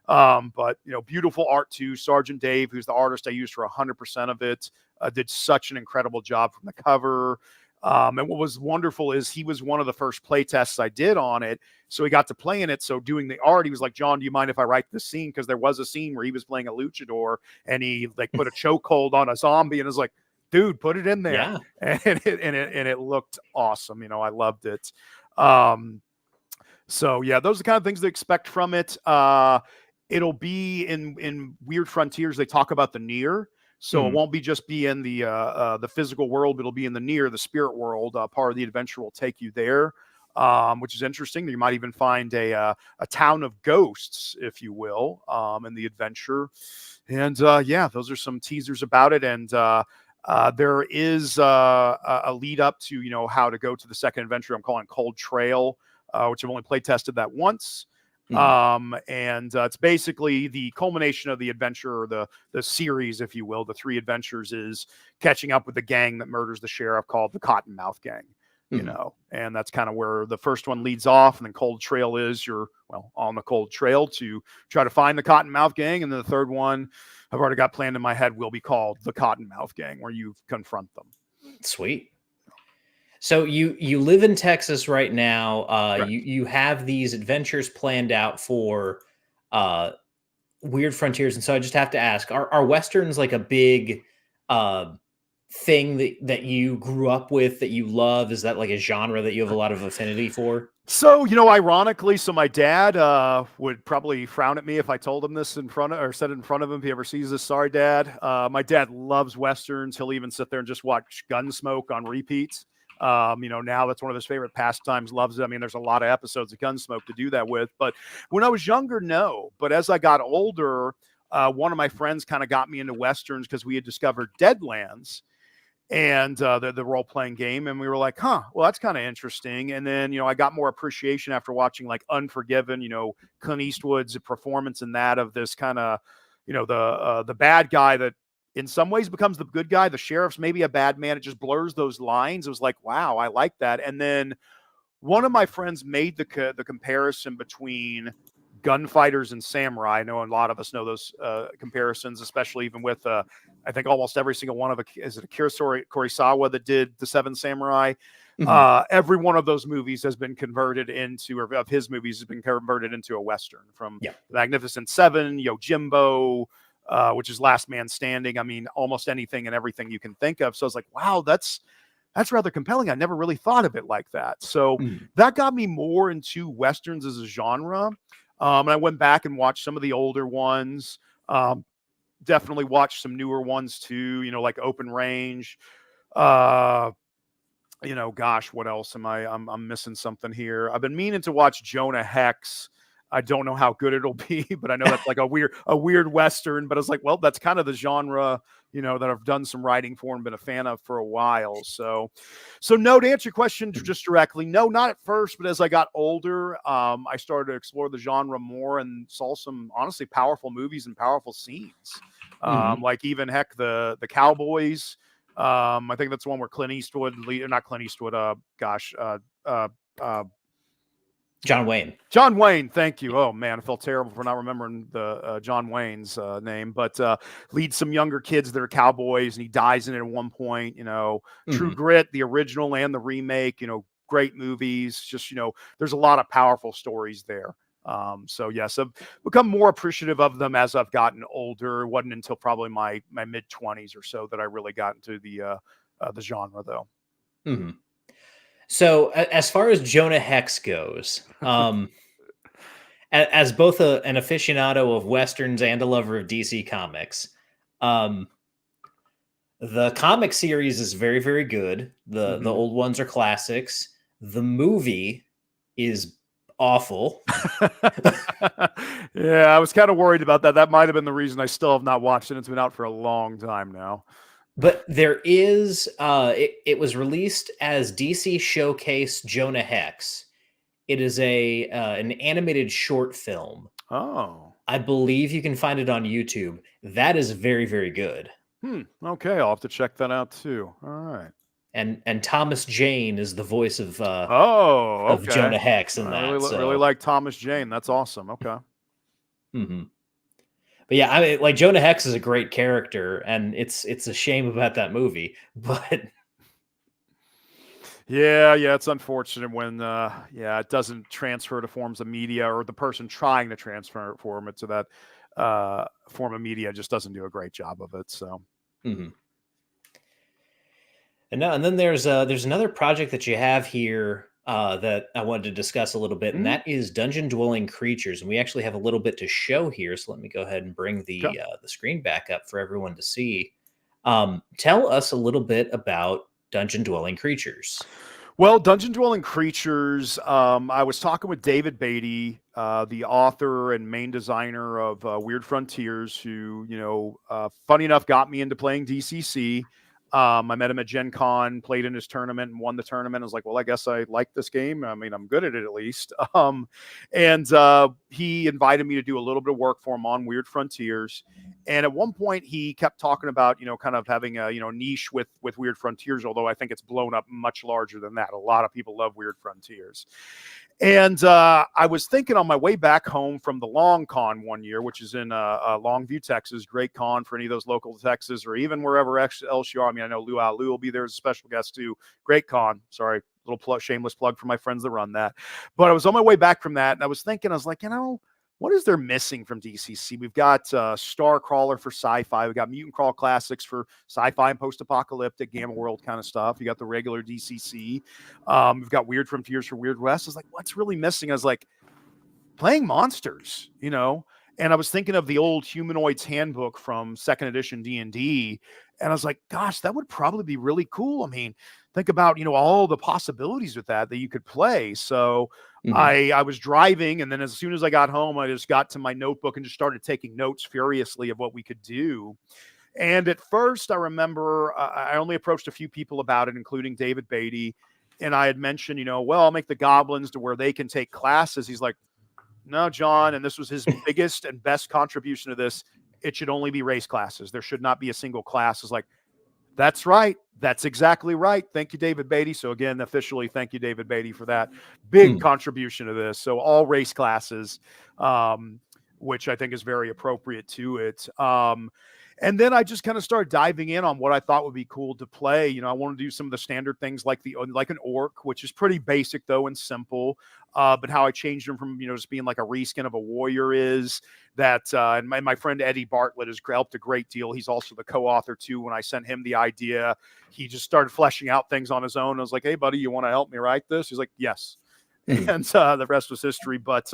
But beautiful art too. Sergeant Dave, who's the artist I used for 100% of it, did such an incredible job from the cover. And what was wonderful is he was one of the first play tests I did on it. So he got to play in it. So doing the art, he was like, John, do you mind if I write this scene? Because there was a scene where he was playing a luchador and he put a chokehold on a zombie, and was like, dude, put it in there. Yeah. And it looked awesome. I loved it. So yeah, those are the kind of things to expect from it. It'll be in Weird Frontiers. They talk about the near. So it won't be in the physical world, but it'll be in the near, the spirit world. Part of the adventure will take you there, which is interesting. You might even find a town of ghosts, if you will, in the adventure. And those are some teasers about it. And there is a lead up to how to go to the second adventure. I'm calling Cold Trail, which I've only play tested that once. And it's basically the culmination of the adventure, or the series, if you will. The 3 adventures is catching up with the gang that murders the sheriff, called the Cottonmouth Gang. And that's kind of where the first one leads off. And then Cold Trail is you're on the Cold Trail to try to find the Cottonmouth Gang. And then the third one I've already got planned in my head will be called the Cottonmouth Gang, where you confront them. Sweet. So you live in Texas right now. Correct. You have these adventures planned out for Weird Frontiers, and so I just have to ask: Are westerns like a big thing that you grew up with, that you love? Is that like a genre that you have a lot of affinity for? So, ironically, my dad would probably frown at me if I told him this said it in front of him. If he ever sees this, sorry, Dad. My dad loves westerns. He'll even sit there and just watch Gunsmoke on repeat. Now that's one of his favorite pastimes, loves it. I mean, there's a lot of episodes of Gunsmoke to do that with, but when I was younger, no. But as I got older, one of my friends kind of got me into westerns because we had discovered Deadlands and the role-playing game, and we were like, well, that's kind of interesting. And then I got more appreciation after watching like Unforgiven, Clint Eastwood's performance in that, of this kind of the bad guy that in some ways becomes the good guy. The sheriff's maybe a bad man. It just blurs those lines. It was like, wow, I like that. And then one of my friends made the comparison between gunfighters and samurai. I know a lot of us know those comparisons, especially even with I think almost every single one of is it Akira Kurosawa that did the Seven Samurai. Every one of those movies has been converted into, or of his movies has been converted into a western, from Magnificent Seven, Yojimbo, which is Last Man Standing. I mean, almost anything and everything you can think of. So I was like, wow, that's rather compelling. I never really thought of it like that. So that got me more into westerns as a genre. And I went back and watched some of the older ones. Definitely watched some newer ones too, like Open Range. What else am I'm missing something here. I've been meaning to watch Jonah Hex. I don't know how good it'll be, but I know that's like a weird Western, but I was like, well, that's kind of the genre, that I've done some writing for and been a fan of for a while. So no, to answer your question just directly, no, not at first, but as I got older, I started to explore the genre more and saw some honestly powerful movies and powerful scenes. Like even heck, the Cowboys. I think that's the one where Clint Eastwood, not Clint Eastwood, John Wayne. John Wayne, thank you. Oh man, I felt terrible for not remembering the John Wayne's name, but leads some younger kids that are cowboys, and he dies in it at one point. True Grit, the original and the remake. Great movies. Just there's a lot of powerful stories there. So yes, I've become more appreciative of them as I've gotten older. It wasn't until probably my mid-20s or so that I really got into the genre, though. Mm-hmm. So as far as Jonah Hex goes, as both an aficionado of Westerns and a lover of DC Comics, the comic series is very, very good. The old ones are classics. The movie is awful. Yeah, I was kind of worried about that. That might have been the reason I still have not watched it. It's been out for a long time now. But there is, it was released as DC Showcase Jonah Hex. It is an animated short film. Oh. I believe you can find it on YouTube. That is very, very good. Okay, I'll have to check that out too. All right. And Thomas Jane is the voice of okay. Jonah Hex in that. I really like Thomas Jane. That's awesome. Okay. But yeah, I mean, like Jonah Hex is a great character, and it's a shame about that movie. But yeah, it's unfortunate when it doesn't transfer to forms of media, or the person trying to transfer it to that form of media just doesn't do a great job of it. So. And then there's another project that you have here that I wanted to discuss a little bit, and that is Dungeon Dwelling Creatures. And we actually have a little bit to show here, so let me go ahead and bring the screen back up for everyone to see. Tell us a little bit about Dungeon Dwelling Creatures. Well, Dungeon Dwelling Creatures, I was talking with David Beatty, the author and main designer of Weird Frontiers, who, funny enough, got me into playing DCC. I met him at Gen Con, played in his tournament and won the tournament. I was like, well, I guess I like this game. I mean, I'm good at it at least. And he invited me to do a little bit of work for him on Weird Frontiers. And at one point he kept talking about, kind of having a, niche with Weird Frontiers, although I think it's blown up much larger than that. A lot of people love Weird Frontiers. And I was thinking on my way back home from the Long Con one year, which is in Longview, Texas, great con for any of those local Texas or even wherever else you are. I mean, I know Lou will be there as a special guest too. Great con. Sorry, little shameless plug for my friends that run that. But I was on my way back from that, and I was thinking, I was like, what is there missing from DCC? We've got Star Crawler for sci-fi. We've got Mutant Crawl Classics for sci-fi and post-apocalyptic Gamma World kind of stuff. You got the regular DCC. We've got Weird Frontiers for Weird West. I was like, what's really missing? I was like, playing monsters, And I was thinking of the old Humanoids Handbook from 2nd edition D&D. And I was like, gosh, that would probably be really cool. I mean, think about, all the possibilities with that you could play. So I was driving, and then as soon as I got home, I just got to my notebook and just started taking notes furiously of what we could do. And at first, I remember I only approached a few people about it, including David Beatty. And I had mentioned, well, I'll make the goblins to where they can take classes. He's like, no, John. And this was his biggest and best contribution to this. It should only be race classes. There should not be a single class. It's like, that's right. That's exactly right. Thank you, David Beatty. So again, officially, thank you, David Beatty, for that big contribution to this. So all race classes, which I think is very appropriate to it. And then I just kind of started diving in on what I thought would be cool to play. I want to do some of the standard things like an orc, which is pretty basic though and simple. But how I changed them from just being like a reskin of a warrior is that. And my friend Eddie Bartlett has helped a great deal. He's also the co-author too. When I sent him the idea, he just started fleshing out things on his own. I was like, "Hey, buddy, you want to help me write this?" He's like, "Yes." And the rest was history. But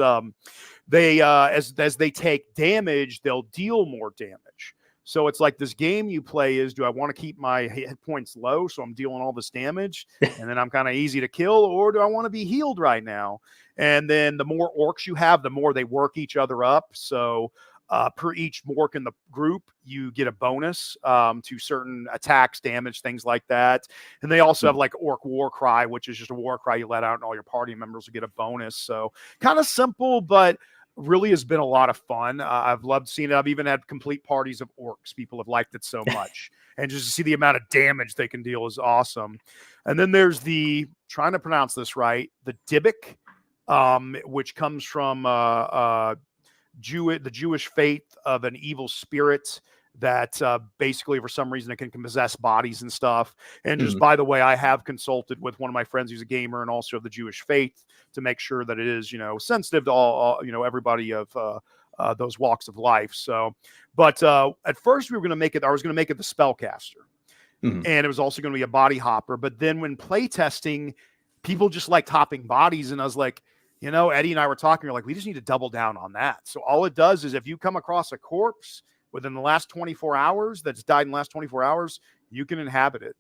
they as they take damage, they'll deal more damage. So it's like this game you play is, do I want to keep my hit points low so I'm dealing all this damage and then I'm kind of easy to kill, or do I want to be healed right now? And then the more orcs you have, the more they work each other up. So per each orc in the group, you get a bonus to certain attacks, damage, things like that. And they also have like Orc War Cry, which is just a war cry you let out and all your party members will get a bonus. So kind of simple, but really has been a lot of fun. I've loved seeing it. I've even had complete parties of orcs. People have liked it so much. And just to see the amount of damage they can deal is awesome. And then there's the, trying to pronounce this right, the Dybbuk, which comes from the Jewish faith of an evil spirit that basically for some reason it can possess bodies and stuff. And just by the way, I have consulted with one of my friends who's a gamer and also of the Jewish faith to make sure that it is, you know, sensitive to all you know, everybody of those walks of life. So, but at first we were going to make it, I was going to make it the spellcaster. And it was also going to be a body hopper. But then when playtesting, people just liked hopping bodies. And I was like, you know, Eddie and I were talking, we're like, we just need to double down on that. So all it does is if you come across a corpse within the last 24 hours that's died in the last 24 hours, you can inhabit it.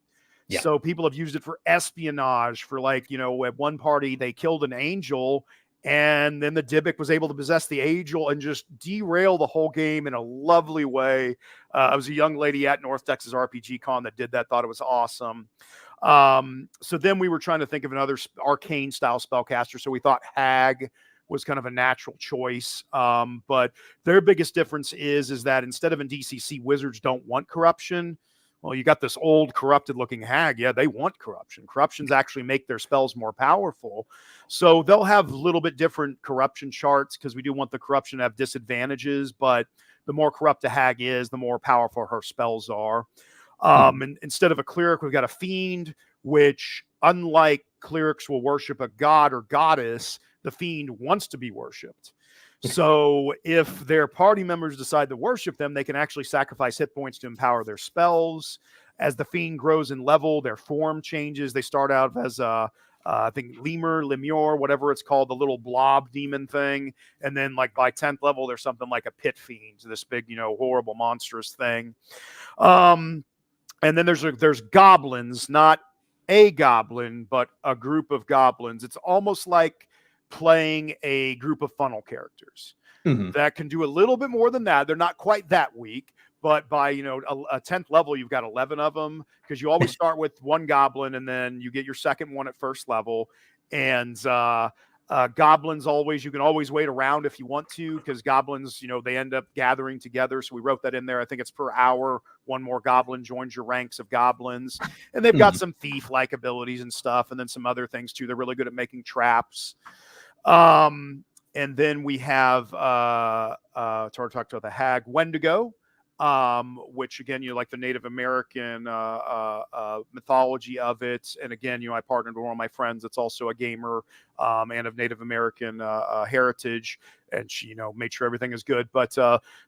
Yeah. So people have used it for espionage, for like, you know, at one party they killed an angel and then the Dybbuk was able to possess the angel and just derail the whole game in a lovely way. I was a young lady at North Texas RPG Con that did that, thought it was awesome. So then we were trying to think of another arcane style spellcaster. So we thought Hag was kind of a natural choice. But their biggest difference is that instead of in DCC, wizards don't want corruption. Well, you got this old corrupted looking hag. Yeah, they want corruption. Corruptions actually make their spells more powerful. So they'll have a little bit different corruption charts because we do want the corruption to have disadvantages. But the more corrupt a hag is, the more powerful her spells are. And instead of a cleric, we've got a fiend, which unlike clerics will worship a god or goddess, the fiend wants to be worshipped. So if their party members decide to worship them, they can actually sacrifice hit points to empower their spells. As the fiend grows in level, their form changes. They start out as I think Lemur, whatever it's called, the little blob demon thing. And then like by 10th level, there's something like a pit fiend, this big, you know, horrible, monstrous thing. And then there's goblins, not a goblin, but a group of goblins. It's almost like playing a group of funnel characters that can do a little bit more than that. They're not quite that weak, but by, you know, a 10th level, you've got 11 of them because you always start with one goblin and then you get your second one at first level. And goblins always, you can always wait around if you want to, because goblins, you know, they end up gathering together. So we wrote that in there. I think it's per hour, one more goblin joins your ranks of goblins. And they've got some thief-like abilities and stuff, and then some other things too. They're really good at making traps. And then we have talked about the hag Wendigo, which again, you know, like the Native American mythology of it. And again, you know, I partnered with one of my friends that's also a gamer and of Native American heritage, and she, you know, made sure everything is good. But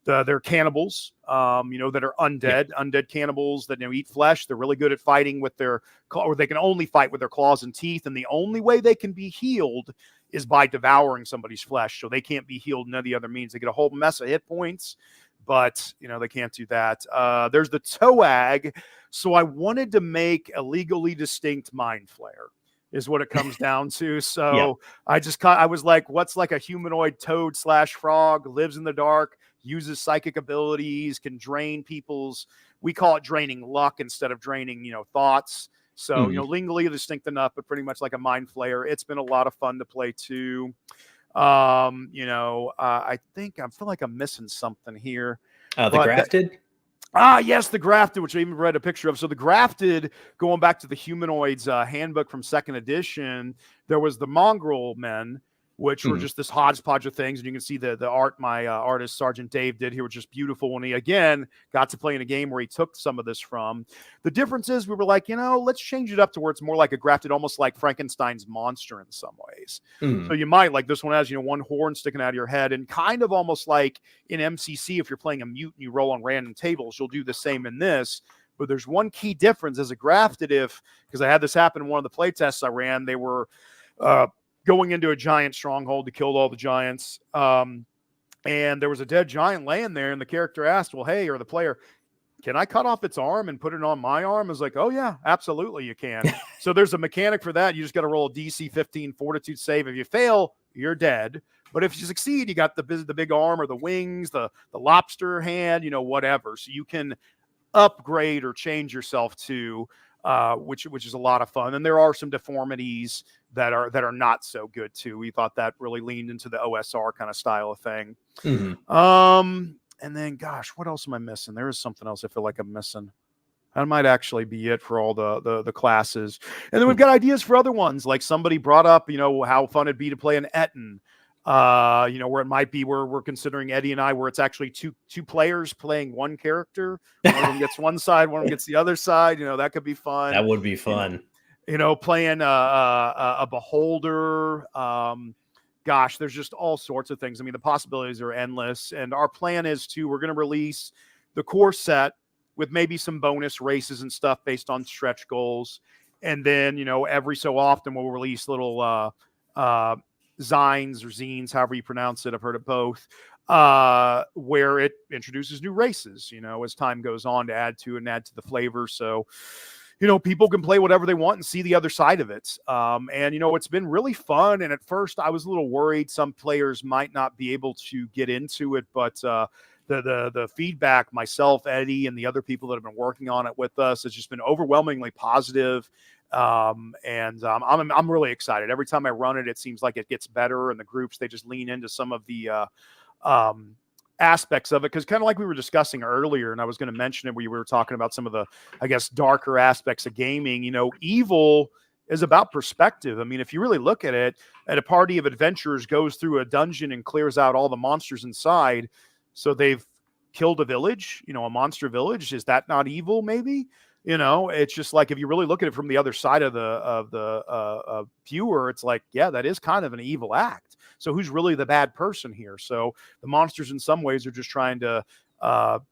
they're cannibals, you know, that are undead cannibals that, you know, eat flesh. They're really good at fighting with their or they can only fight with their claws and teeth, and the only way they can be healed is by devouring somebody's flesh. So they can't be healed none of the other means. They get a whole mess of hit points, but, you know, they can't do that. There's the Toag. So I wanted to make a legally distinct mind flayer is what it comes down to. So I was like, what's like a humanoid toad / frog, lives in the dark, uses psychic abilities, can drain people's, we call it draining luck instead of draining, you know, thoughts. So, you know, legally distinct enough, but pretty much like a mind flayer. It's been a lot of fun to play too. You know, I think I feel like I'm missing something here. The Grafted? Yes, the Grafted, which I even read a picture of. So the Grafted, going back to the Humanoids handbook from 2nd edition, there was the Mongrel men, which were just this hodgepodge of things. And you can see the art my artist, Sergeant Dave, did here, which is beautiful. When he, again, got to play in a game where he took some of this from. The difference is we were like, you know, let's change it up to where it's more like a Grafted, almost like Frankenstein's monster in some ways. So you might, like this one has, you know, one horn sticking out of your head, and kind of almost like in MCC, if you're playing a mute and you roll on random tables, you'll do the same in this. But there's one key difference as a Grafted, because I had this happen in one of the play tests I ran, they were going into a giant stronghold to kill all the giants. And there was a dead giant laying there, and the character asked, well, hey, or the player, can I cut off its arm and put it on my arm? I was like, oh yeah, absolutely you can. So there's a mechanic for that. You just got to roll a DC 15 fortitude save. If you fail, you're dead. But if you succeed, you got the big arm or the wings, the lobster hand, whatever. So you can upgrade or change yourself to, which is a lot of fun. And there are some deformities that are not so good too. We thought that really leaned into the OSR kind of style of thing. And then, gosh, what else am I missing? There is something else I feel like I'm missing. That might actually be it for all the classes. And then we've got ideas for other ones. Like somebody brought up, how fun it'd be to play an Etten. Where it might be where we're considering Eddie and I, where it's actually two players playing one character. One of them gets one side, one of them gets the other side. That could be fun. That would be fun. Playing a beholder. Gosh, there's just all sorts of things. I mean, the possibilities are endless. And our plan is we're going to release the core set with maybe some bonus races and stuff based on stretch goals. And then, every so often we'll release little zines or zines, however you pronounce it. I've heard it both, where it introduces new races, as time goes on to add to the flavor. So, people can play whatever they want and see the other side of it. It's been really fun. And at first I was a little worried some players might not be able to get into it, but the feedback, myself, Eddie, and the other people that have been working on it with us has just been overwhelmingly positive. I'm really excited. Every time I run it, it seems like it gets better, and the groups, they just lean into some of the aspects of it, because kind of like we were discussing earlier, and I was going to mention it, where we were talking about some of the, I guess, darker aspects of gaming. Evil is about perspective. I mean, if you really look at it, a party of adventurers goes through a dungeon and clears out all the monsters inside, so they've killed a village, a monster village. Is that not evil? Maybe. It's just like, if you really look at it from the other side of the viewer, it's like, yeah, that is kind of an evil act. So who's really the bad person here? So the monsters in some ways are just trying to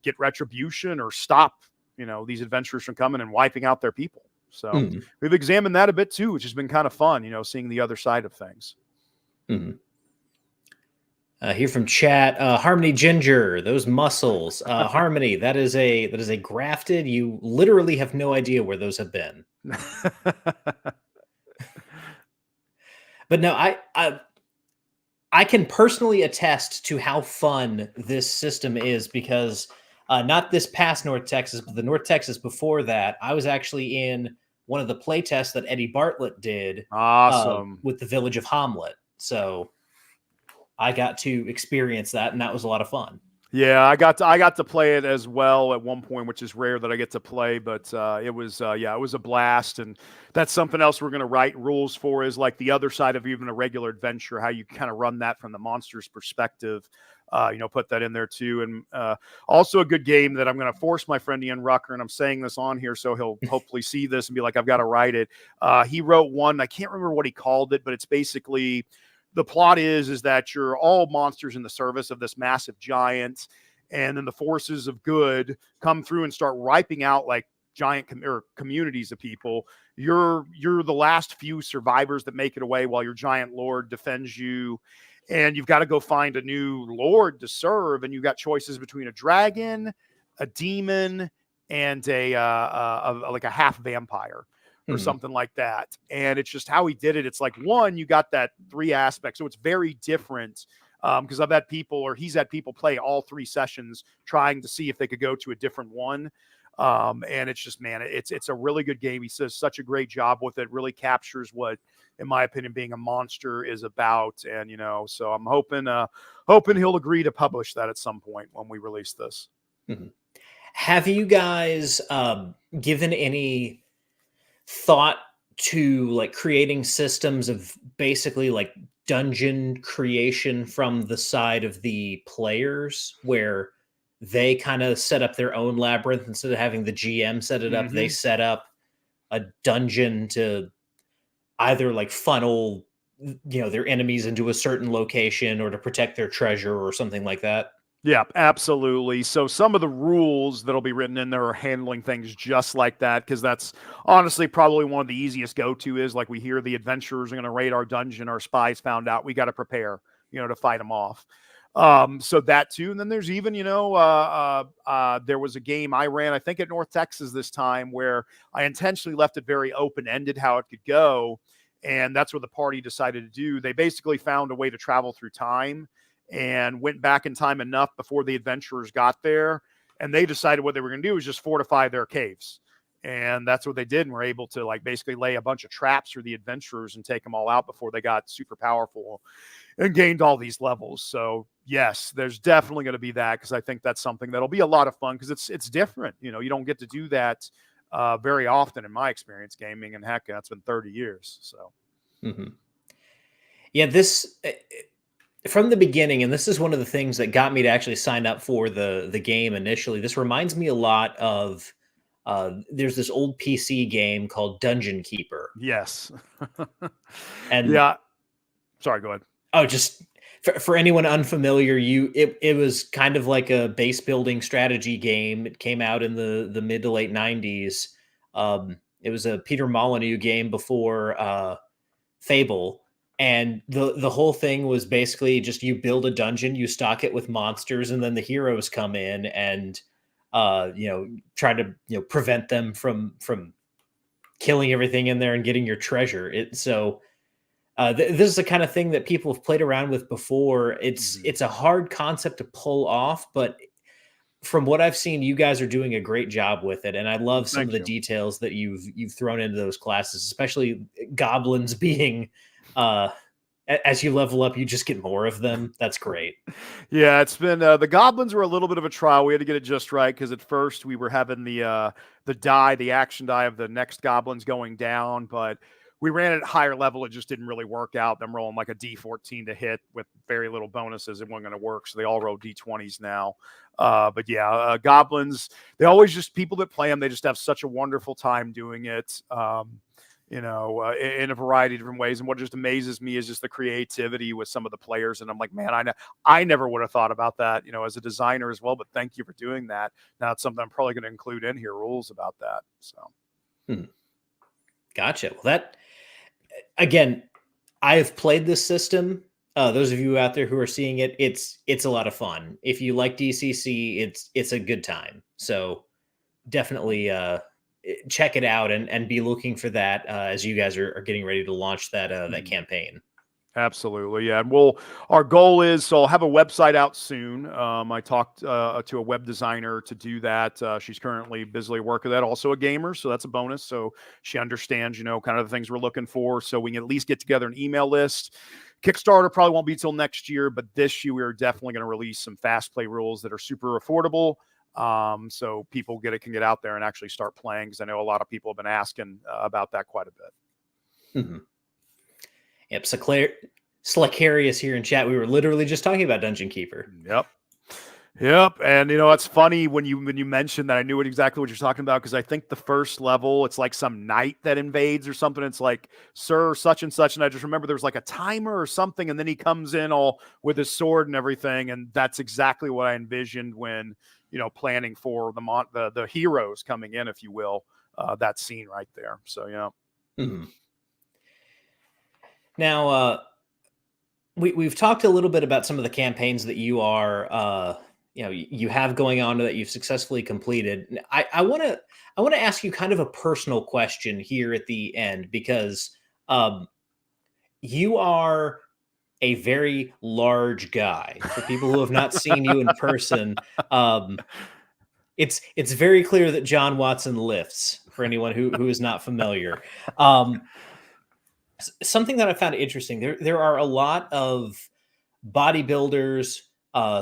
get retribution or stop, these adventurers from coming and wiping out their people. So we've examined that a bit too, which has been kind of fun, seeing the other side of things. Here from chat, Harmony Ginger, those muscles. Harmony, that is a grafted. You literally have no idea where those have been. But no, I can personally attest to how fun this system is, because not this past North Texas, but the North Texas before that, I was actually in one of the play tests that Eddie Bartlett did. Awesome. With the village of Hamlet. So I got to experience that, and that was a lot of fun. Yeah, I got to play it as well at one point, which is rare that I get to play, but it was a blast. And that's something else we're going to write rules for, is like the other side of even a regular adventure, how you kind of run that from the monster's perspective. Put that in there too. And also a good game that I'm going to force my friend Ian Rucker, and I'm saying this on here so he'll hopefully see this and be like, I've got to write it. He wrote one, I can't remember what he called it, but it's basically, the plot is that you're all monsters in the service of this massive giant, and then the forces of good come through and start wiping out like giant communities of people. You're the last few survivors that make it away while your giant lord defends you, and you've got to go find a new lord to serve. And you've got choices between a dragon, a demon, and a half vampire. Or something like that. And it's just how he did it. It's like, one, you got that 3 aspects. So it's very different, because he's had people play all 3 sessions trying to see if they could go to a different one. And it's just, man, it's a really good game. He does such a great job with it. Really captures what, in my opinion, being a monster is about. And, so I'm hoping he'll agree to publish that at some point when we release this. Have you guys given any thought to like creating systems of basically like dungeon creation from the side of the players, where they kind of set up their own labyrinth instead of having the GM set it up? They set up a dungeon to either like funnel, their enemies into a certain location, or to protect their treasure or something like that. Yeah, absolutely. So some of the rules that'll be written in there are handling things just like that, because that's honestly probably one of the easiest go-to is, like, we hear the adventurers are going to raid our dungeon, our spies found out, we got to prepare, to fight them off. So that too. And then there's even, there was a game I ran, I think at North Texas this time, where I intentionally left it very open-ended how it could go. And that's what the party decided to do. They basically found a way to travel through time and went back in time enough before the adventurers got there. And they decided what they were going to do was just fortify their caves. And that's what they did. And were able to like basically lay a bunch of traps for the adventurers and take them all out before they got super powerful and gained all these levels. So yes, there's definitely going to be that, because I think that's something that'll be a lot of fun, because it's different. You don't get to do that very often in my experience gaming, and heck, that's been 30 years. So yeah, this from the beginning, and this is one of the things that got me to actually sign up for the game initially. This reminds me a lot of there's this old PC game called Dungeon Keeper. Yes. And yeah. Sorry, go ahead. Oh, just for anyone unfamiliar, it was kind of like a base building strategy game. It came out in the mid to late 90s. It was a Peter Molyneux game before Fable. And the whole thing was basically just you build a dungeon, you stock it with monsters, and then the heroes come in and try to prevent them from killing everything in there and getting your treasure. This is the kind of thing that people have played around with before. It's a hard concept to pull off, but from what I've seen, you guys are doing a great job with it, and I love some of the details that you've thrown into those classes, especially goblins being. As you level up, you just get more of them. That's great. Yeah, it's been the goblins were a little bit of a trial. We had to get it just right, because at first we were having the action die of the next goblins going down, but we ran it at higher level. It just didn't really work out. Them rolling like a D14 to hit with very little bonuses. It wasn't going to work. So they all roll D20s now. But yeah, goblins, they always just, people that play them, they just have such a wonderful time doing it. In a variety of different ways. And what just amazes me is just the creativity with some of the players. And I'm like, man, I never would have thought about that, as a designer as well, but thank you for doing that. Now it's something I'm probably going to include in here, rules about that. So. Gotcha. Well, that, again, I have played this system. Those of you out there who are seeing it, it's a lot of fun. If you like DCC, it's a good time. So definitely check it out and be looking for that as you guys are getting ready to launch that that campaign. Absolutely. Yeah. And our goal is, so I'll have a website out soon. I talked to a web designer to do that. She's currently busily working that, also a gamer. So that's a bonus. So she understands, kind of the things we're looking for. So we can at least get together an email list. Kickstarter probably won't be till next year, but this year we're definitely going to release some fast play rules that are super affordable. So people can get out there and actually start playing, because I know a lot of people have been asking about that quite a bit. Yep. Slacarius here in chat. We were literally just talking about Dungeon Keeper. Yep. And it's funny when you mentioned that, I knew exactly what you're talking about, because I think the first level, it's like some knight that invades or something. It's like, sir, such and such. And I just remember there's like a timer or something, and then he comes in all with his sword and everything. And that's exactly what I envisioned when, planning for the heroes coming in, if you will, that scene right there. So, yeah. Now, we've talked a little bit about some of the campaigns that you are, you have going on that you've successfully completed. I want to ask you kind of a personal question here at the end, because you are a very large guy. For people who have not seen you in person, it's very clear that John Watson lifts. For anyone who is not familiar. Something that I found interesting, there are a lot of bodybuilders,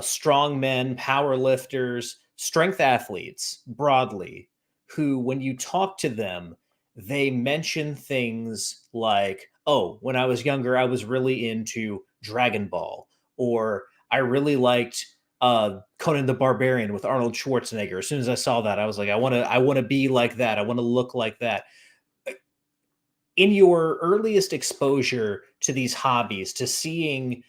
strong men, power lifters, strength athletes broadly, who, when you talk to them, they mention things like, oh, when I was younger, I was really into Dragon Ball, or I really liked Conan the Barbarian with Arnold Schwarzenegger. As soon as I saw that, I was like, I want to be like that. I want to look like that. In your earliest exposure to these hobbies, to seeing,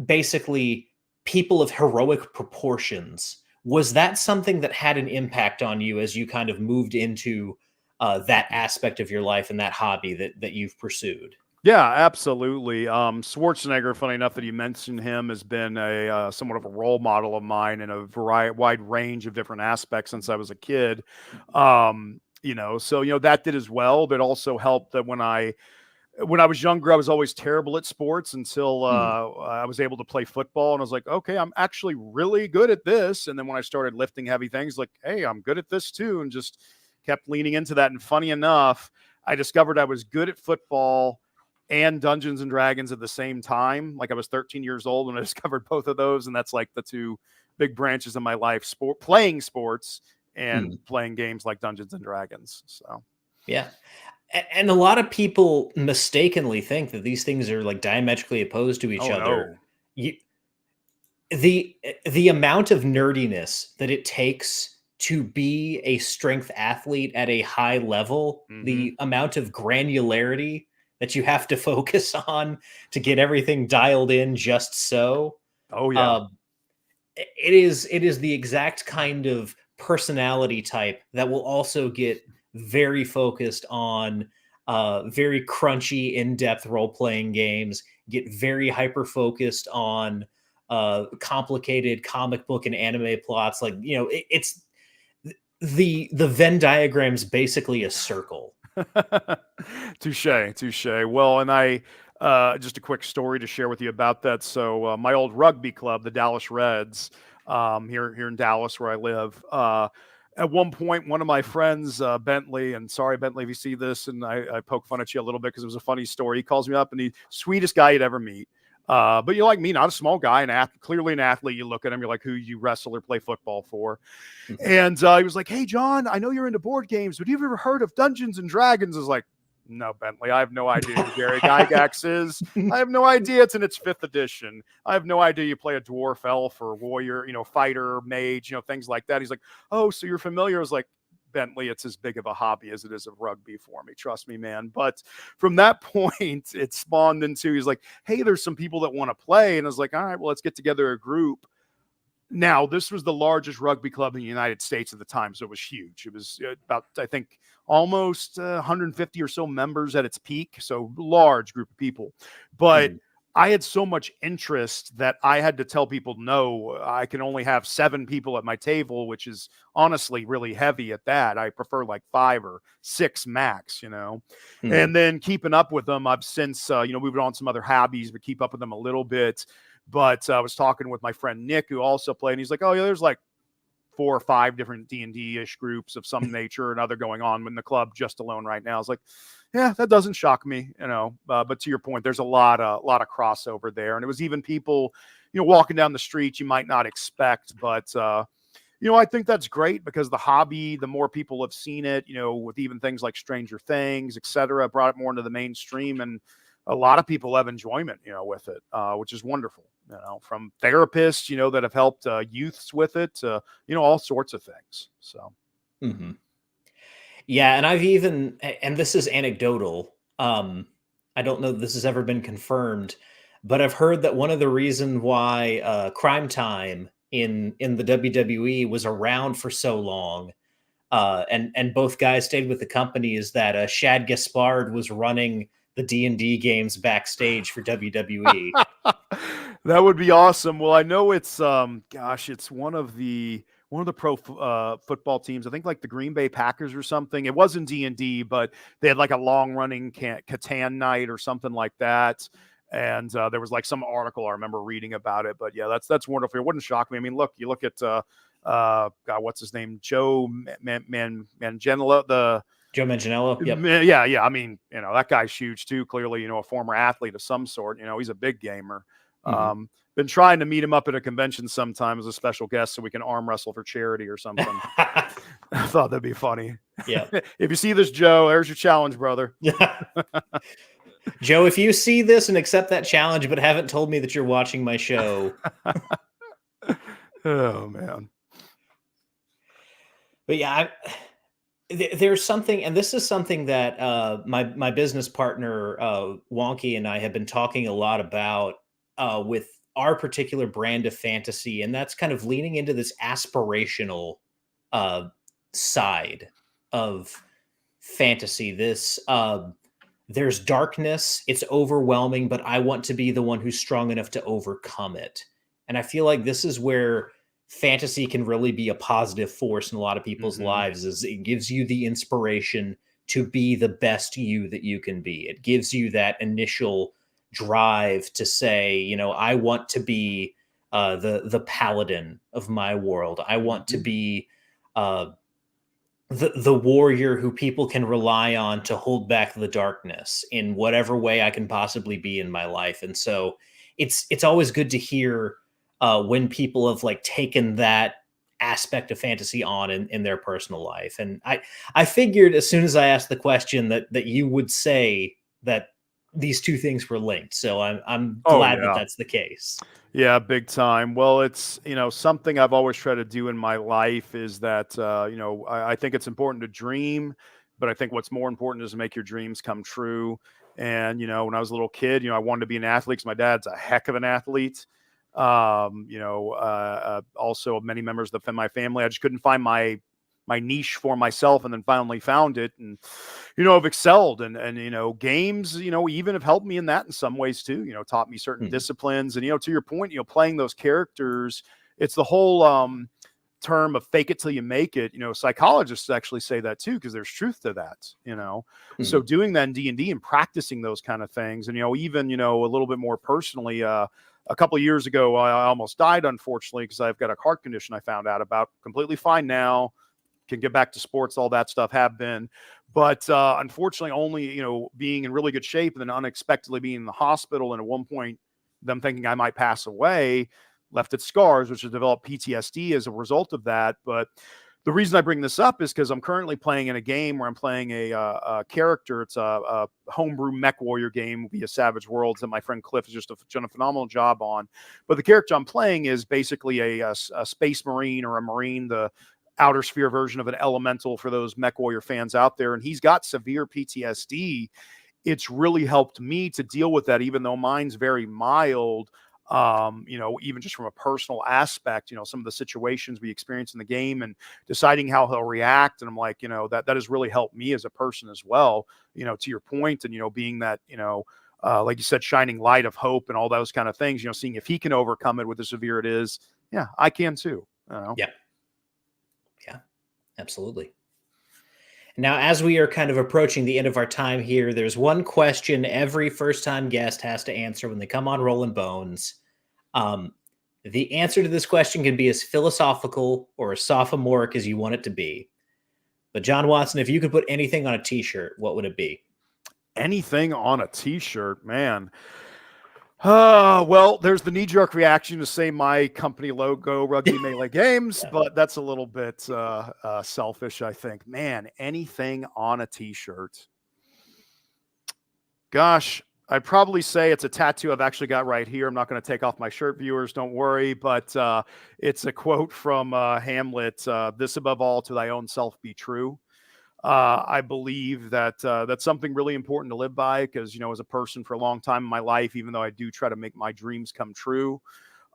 basically people of heroic proportions, was that something that had an impact on you as you kind of moved into that aspect of your life and that hobby that you've pursued? Yeah, absolutely. Schwarzenegger, funny enough that you mentioned him, has been a somewhat of a role model of mine in a wide range of different aspects since I was a kid. So that did as well, but also helped that when I was younger, I was always terrible at sports until Mm, I was able to play football, and I was like, okay, I'm actually really good at this. And then when I started lifting heavy things, like, hey, I'm good at this too, and just kept leaning into that. And funny enough, I discovered I was good at football and Dungeons and Dragons at the same time. Like I was 13 years old when I discovered both of those, and that's like the two big branches of my life: playing sports and mm. playing games like Dungeons and Dragons. So, Yeah. And a lot of people mistakenly think that these things are like diametrically opposed to each oh other. no, You, the amount of nerdiness that it takes to be a strength athlete at a high level, hmm, the amount of granularity that you have to focus on to get everything dialed in just so. oh yeah. Um, it is the exact kind of personality type that will also get very focused on very crunchy in-depth role-playing games, get very hyper focused on complicated comic book and anime plots. Like, it's the Venn diagram's basically a circle. Touche, touche. Well, and I just a quick story to share with you about that. So, my old rugby club, the Dallas Reds, here in Dallas where I live. At one point, one of my friends, Bentley, and sorry, Bentley, if you see this, and I poke fun at you a little bit because it was a funny story. He calls me up, and the sweetest guy you'd ever meet. But you're like me, not a small guy, clearly an athlete. You look at him, you're like, who you wrestle or play football for? Mhm. And he was like, "Hey, John, I know you're into board games, but have you ever heard of Dungeons and Dragons?" I was like, "No, Bentley, I have no idea who Gary Gygax is. I have no idea it's in its fifth edition. I have no idea you play a dwarf, elf, or warrior, fighter, mage, things like that." He's like, "Oh, so you're familiar?" I was like, Bentley, it's as big of a hobby as it is of rugby for me. Trust me, man. But from that point, it spawned into he's like, hey, there's some people that want to play. And I was like, all right, well, let's get together a group. Now, this was the largest rugby club in the United States at the time, so it was huge. It was about, I think, almost 150 or so members at its peak, so large group of people. But Mhm. I had so much interest that I had to tell people, no, I can only have 7 people at my table, which is honestly really heavy at that. I prefer like 5 or 6 max. Mhm. And then keeping up with them, I've since, moved on to some other hobbies, but keep up with them a little bit. But I was talking with my friend Nick, who also played, and he's like, "Oh yeah, there's like 4 or 5 different D&D ish groups of some nature or another going on in the club just alone right now." I was like, "Yeah, that doesn't shock me. But to your point, there's a lot of crossover there, and it was even people, walking down the street you might not expect, but I think that's great because the hobby, the more people have seen it, with even things like Stranger Things, et cetera, brought it more into the mainstream. And a lot of people have enjoyment, with it, which is wonderful, from therapists, that have helped youths with it, all sorts of things. So, Mhm. Yeah, and I've even and this is anecdotal. I don't know that this has ever been confirmed, but I've heard that one of the reason why Crime Time in the WWE was around for so long, and both guys stayed with the company, is that Shad Gaspard was running the D&D games backstage for WWE. that would be awesome. Well, I know it's gosh, it's one of the pro football teams. I think like the Green Bay Packers or something. It wasn't D&D, but they had like a long running Catan night or something like that. And there was like some article I remember reading about it. But yeah, that's wonderful. It wouldn't shock me. I mean, look, you look at God, what's his name, Joe Manganiello, the Joe Manganiello, yep. yeah, yeah. I mean, that guy's huge too. Clearly, a former athlete of some sort. He's a big gamer. Mhm. Been trying to meet him up at a convention sometime as a special guest so we can arm wrestle for charity or something. I thought that'd be funny. Yep. If you see this, Joe, there's your challenge, brother. Joe, if you see this and accept that challenge but haven't told me that you're watching my show. Oh man. But yeah, there's something, and this is something that my business partner Wonky and I have been talking a lot about with our particular brand of fantasy, and that's kind of leaning into this aspirational uh, side of fantasy. This there's darkness, it's overwhelming, but I want to be the one who's strong enough to overcome it. And I feel like this is where fantasy can really be a positive force in a lot of people's lives, is it gives you the inspiration to be the best you that you can be. It gives you that initial drive to say, you know, I want to be the paladin of my world. I want to be uh, the warrior who people can rely on to hold back the darkness in whatever way I can possibly be in my life. And so it's always good to hear when people have like taken that aspect of fantasy on in their personal life. And I figured as soon as I asked the question that you would say that these two things were linked. So I'm Oh glad that yeah. that's the case. Yeah, big time. Well, it's, something I've always tried to do in my life is that, I think it's important to dream, but I think what's more important is to make your dreams come true. And, when I was a little kid, I wanted to be an athlete because my dad's a heck of an athlete. Also many members of my family, I just couldn't find my niche for myself, and then finally found it, and have excelled, and games even have helped me in that in some ways too, taught me certain disciplines, and to your point, playing those characters, it's the whole term of fake it till you make it. Psychologists actually say that too, because there's truth to that. So doing that in D&D and practicing those kind of things, and even a little bit more personally, a couple of years ago I almost died, unfortunately, because I've got a heart condition I found out about. Completely fine now, can get back to sports, all that stuff, have been. But unfortunately, only, being in really good shape and then unexpectedly being in the hospital, and at one point, them thinking I might pass away, left its scars, which has developed PTSD as a result of that. But the reason I bring this up is because I'm currently playing in a game where I'm playing a character. It's a homebrew mech warrior game via Savage Worlds that my friend Cliff has just done a phenomenal job on. But the character I'm playing is basically a space marine, or a marine, the outer sphere version of an elemental for those mech warrior fans out there. And he's got severe PTSD. It's really helped me to deal with that, even though mine's very mild. Even just from a personal aspect, some of the situations we experience in the game and deciding how he'll react. And I'm like, that has really helped me as a person as well, to your point, and, being that, like you said, shining light of hope and all those kind of things, seeing if he can overcome it with the severe it is. Yeah, I can too. Yeah. Yeah, absolutely. Now, as we are kind of approaching the end of our time here, there's one question every first-time guest has to answer when they come on Rollin Bones. The answer to this question can be as philosophical or as sophomoric as you want it to be. But John Watson, if you could put anything on a t-shirt, what would it be? Anything on a t-shirt, man. Well, there's the knee-jerk reaction to say my company logo, Rugby Melee Games, but that's a little bit selfish, I think. Man, anything on a t-shirt. Gosh, I'd probably say it's a tattoo I've actually got right here. I'm not going to take off my shirt, viewers, don't worry, but it's a quote from Hamlet, "This above all, to thy own self be true." I believe that that's something really important to live by, because, as a person for a long time in my life, even though I do try to make my dreams come true,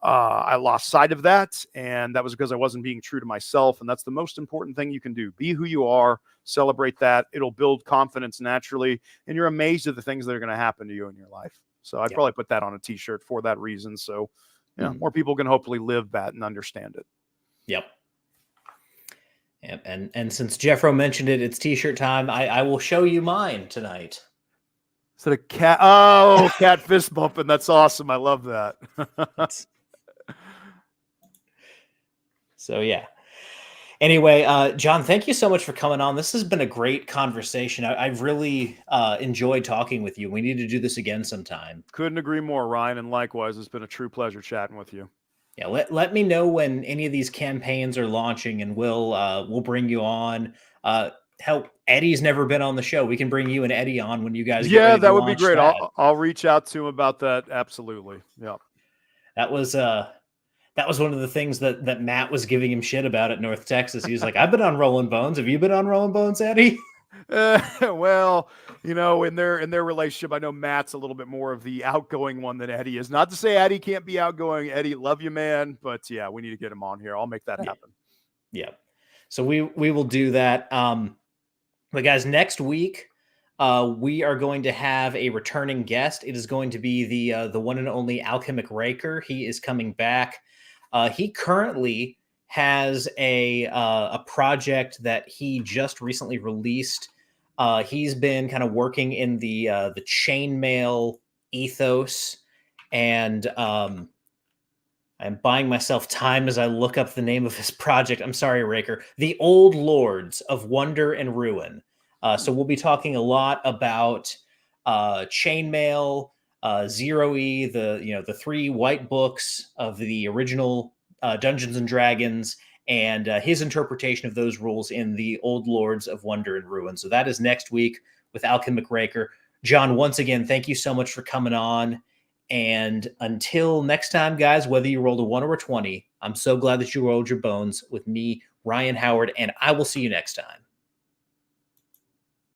I lost sight of that. And that was because I wasn't being true to myself. And that's the most important thing you can do. Be who you are, celebrate that. It'll build confidence naturally. And you're amazed at the things that are going to happen to you in your life. So I'd probably put that on a t-shirt for that reason. So, more people can hopefully live that and understand it. Yep. And since Jeffro mentioned it, it's t-shirt time. I will show you mine tonight. Is that a cat? Oh, cat fist bumping. That's awesome. I love that. So, yeah. Anyway, John, thank you so much for coming on. This has been a great conversation. I've really enjoyed talking with you. We need to do this again sometime. Couldn't agree more, Ryan. And likewise, it's been a true pleasure chatting with you. Yeah, let me know when any of these campaigns are launching, and we'll bring you on. Hell, Eddie's never been on the show. We can bring you and Eddie on when you guys get ready to that would be launch great. that. I'll reach out to him about that. Absolutely. Yeah. That was one of the things that Matt was giving him shit about at North Texas. He was like, "I've been on Rollin Bones. Have you been on Rollin Bones, Eddie?" Well, in their relationship, I know Matt's a little bit more of the outgoing one than Eddie is. Not to say Eddie can't be outgoing. Eddie, love you, man. But yeah, we need to get him on here. I'll make that happen. Yeah. So we will do that. But guys, next week, we are going to have a returning guest. It is going to be the one and only Alchemic Raker. He is coming back. He currently has a project that he just recently released. He's been kind of working in the chainmail ethos, and I'm buying myself time as I look up the name of his project. I'm sorry, Raker. The Old Lords of Wonder and Ruin. So we'll be talking a lot about chainmail, Zero E, the three white books of the original Dungeons and Dragons, and his interpretation of those rules in the Old Lords of Wonder and Ruin. So that is next week with Alchemic Raker. John, once again, thank you so much for coming on. And until next time, guys, whether you rolled a 1 or a 20, I'm so glad that you rolled your bones with me, Ryan Howard, and I will see you next time.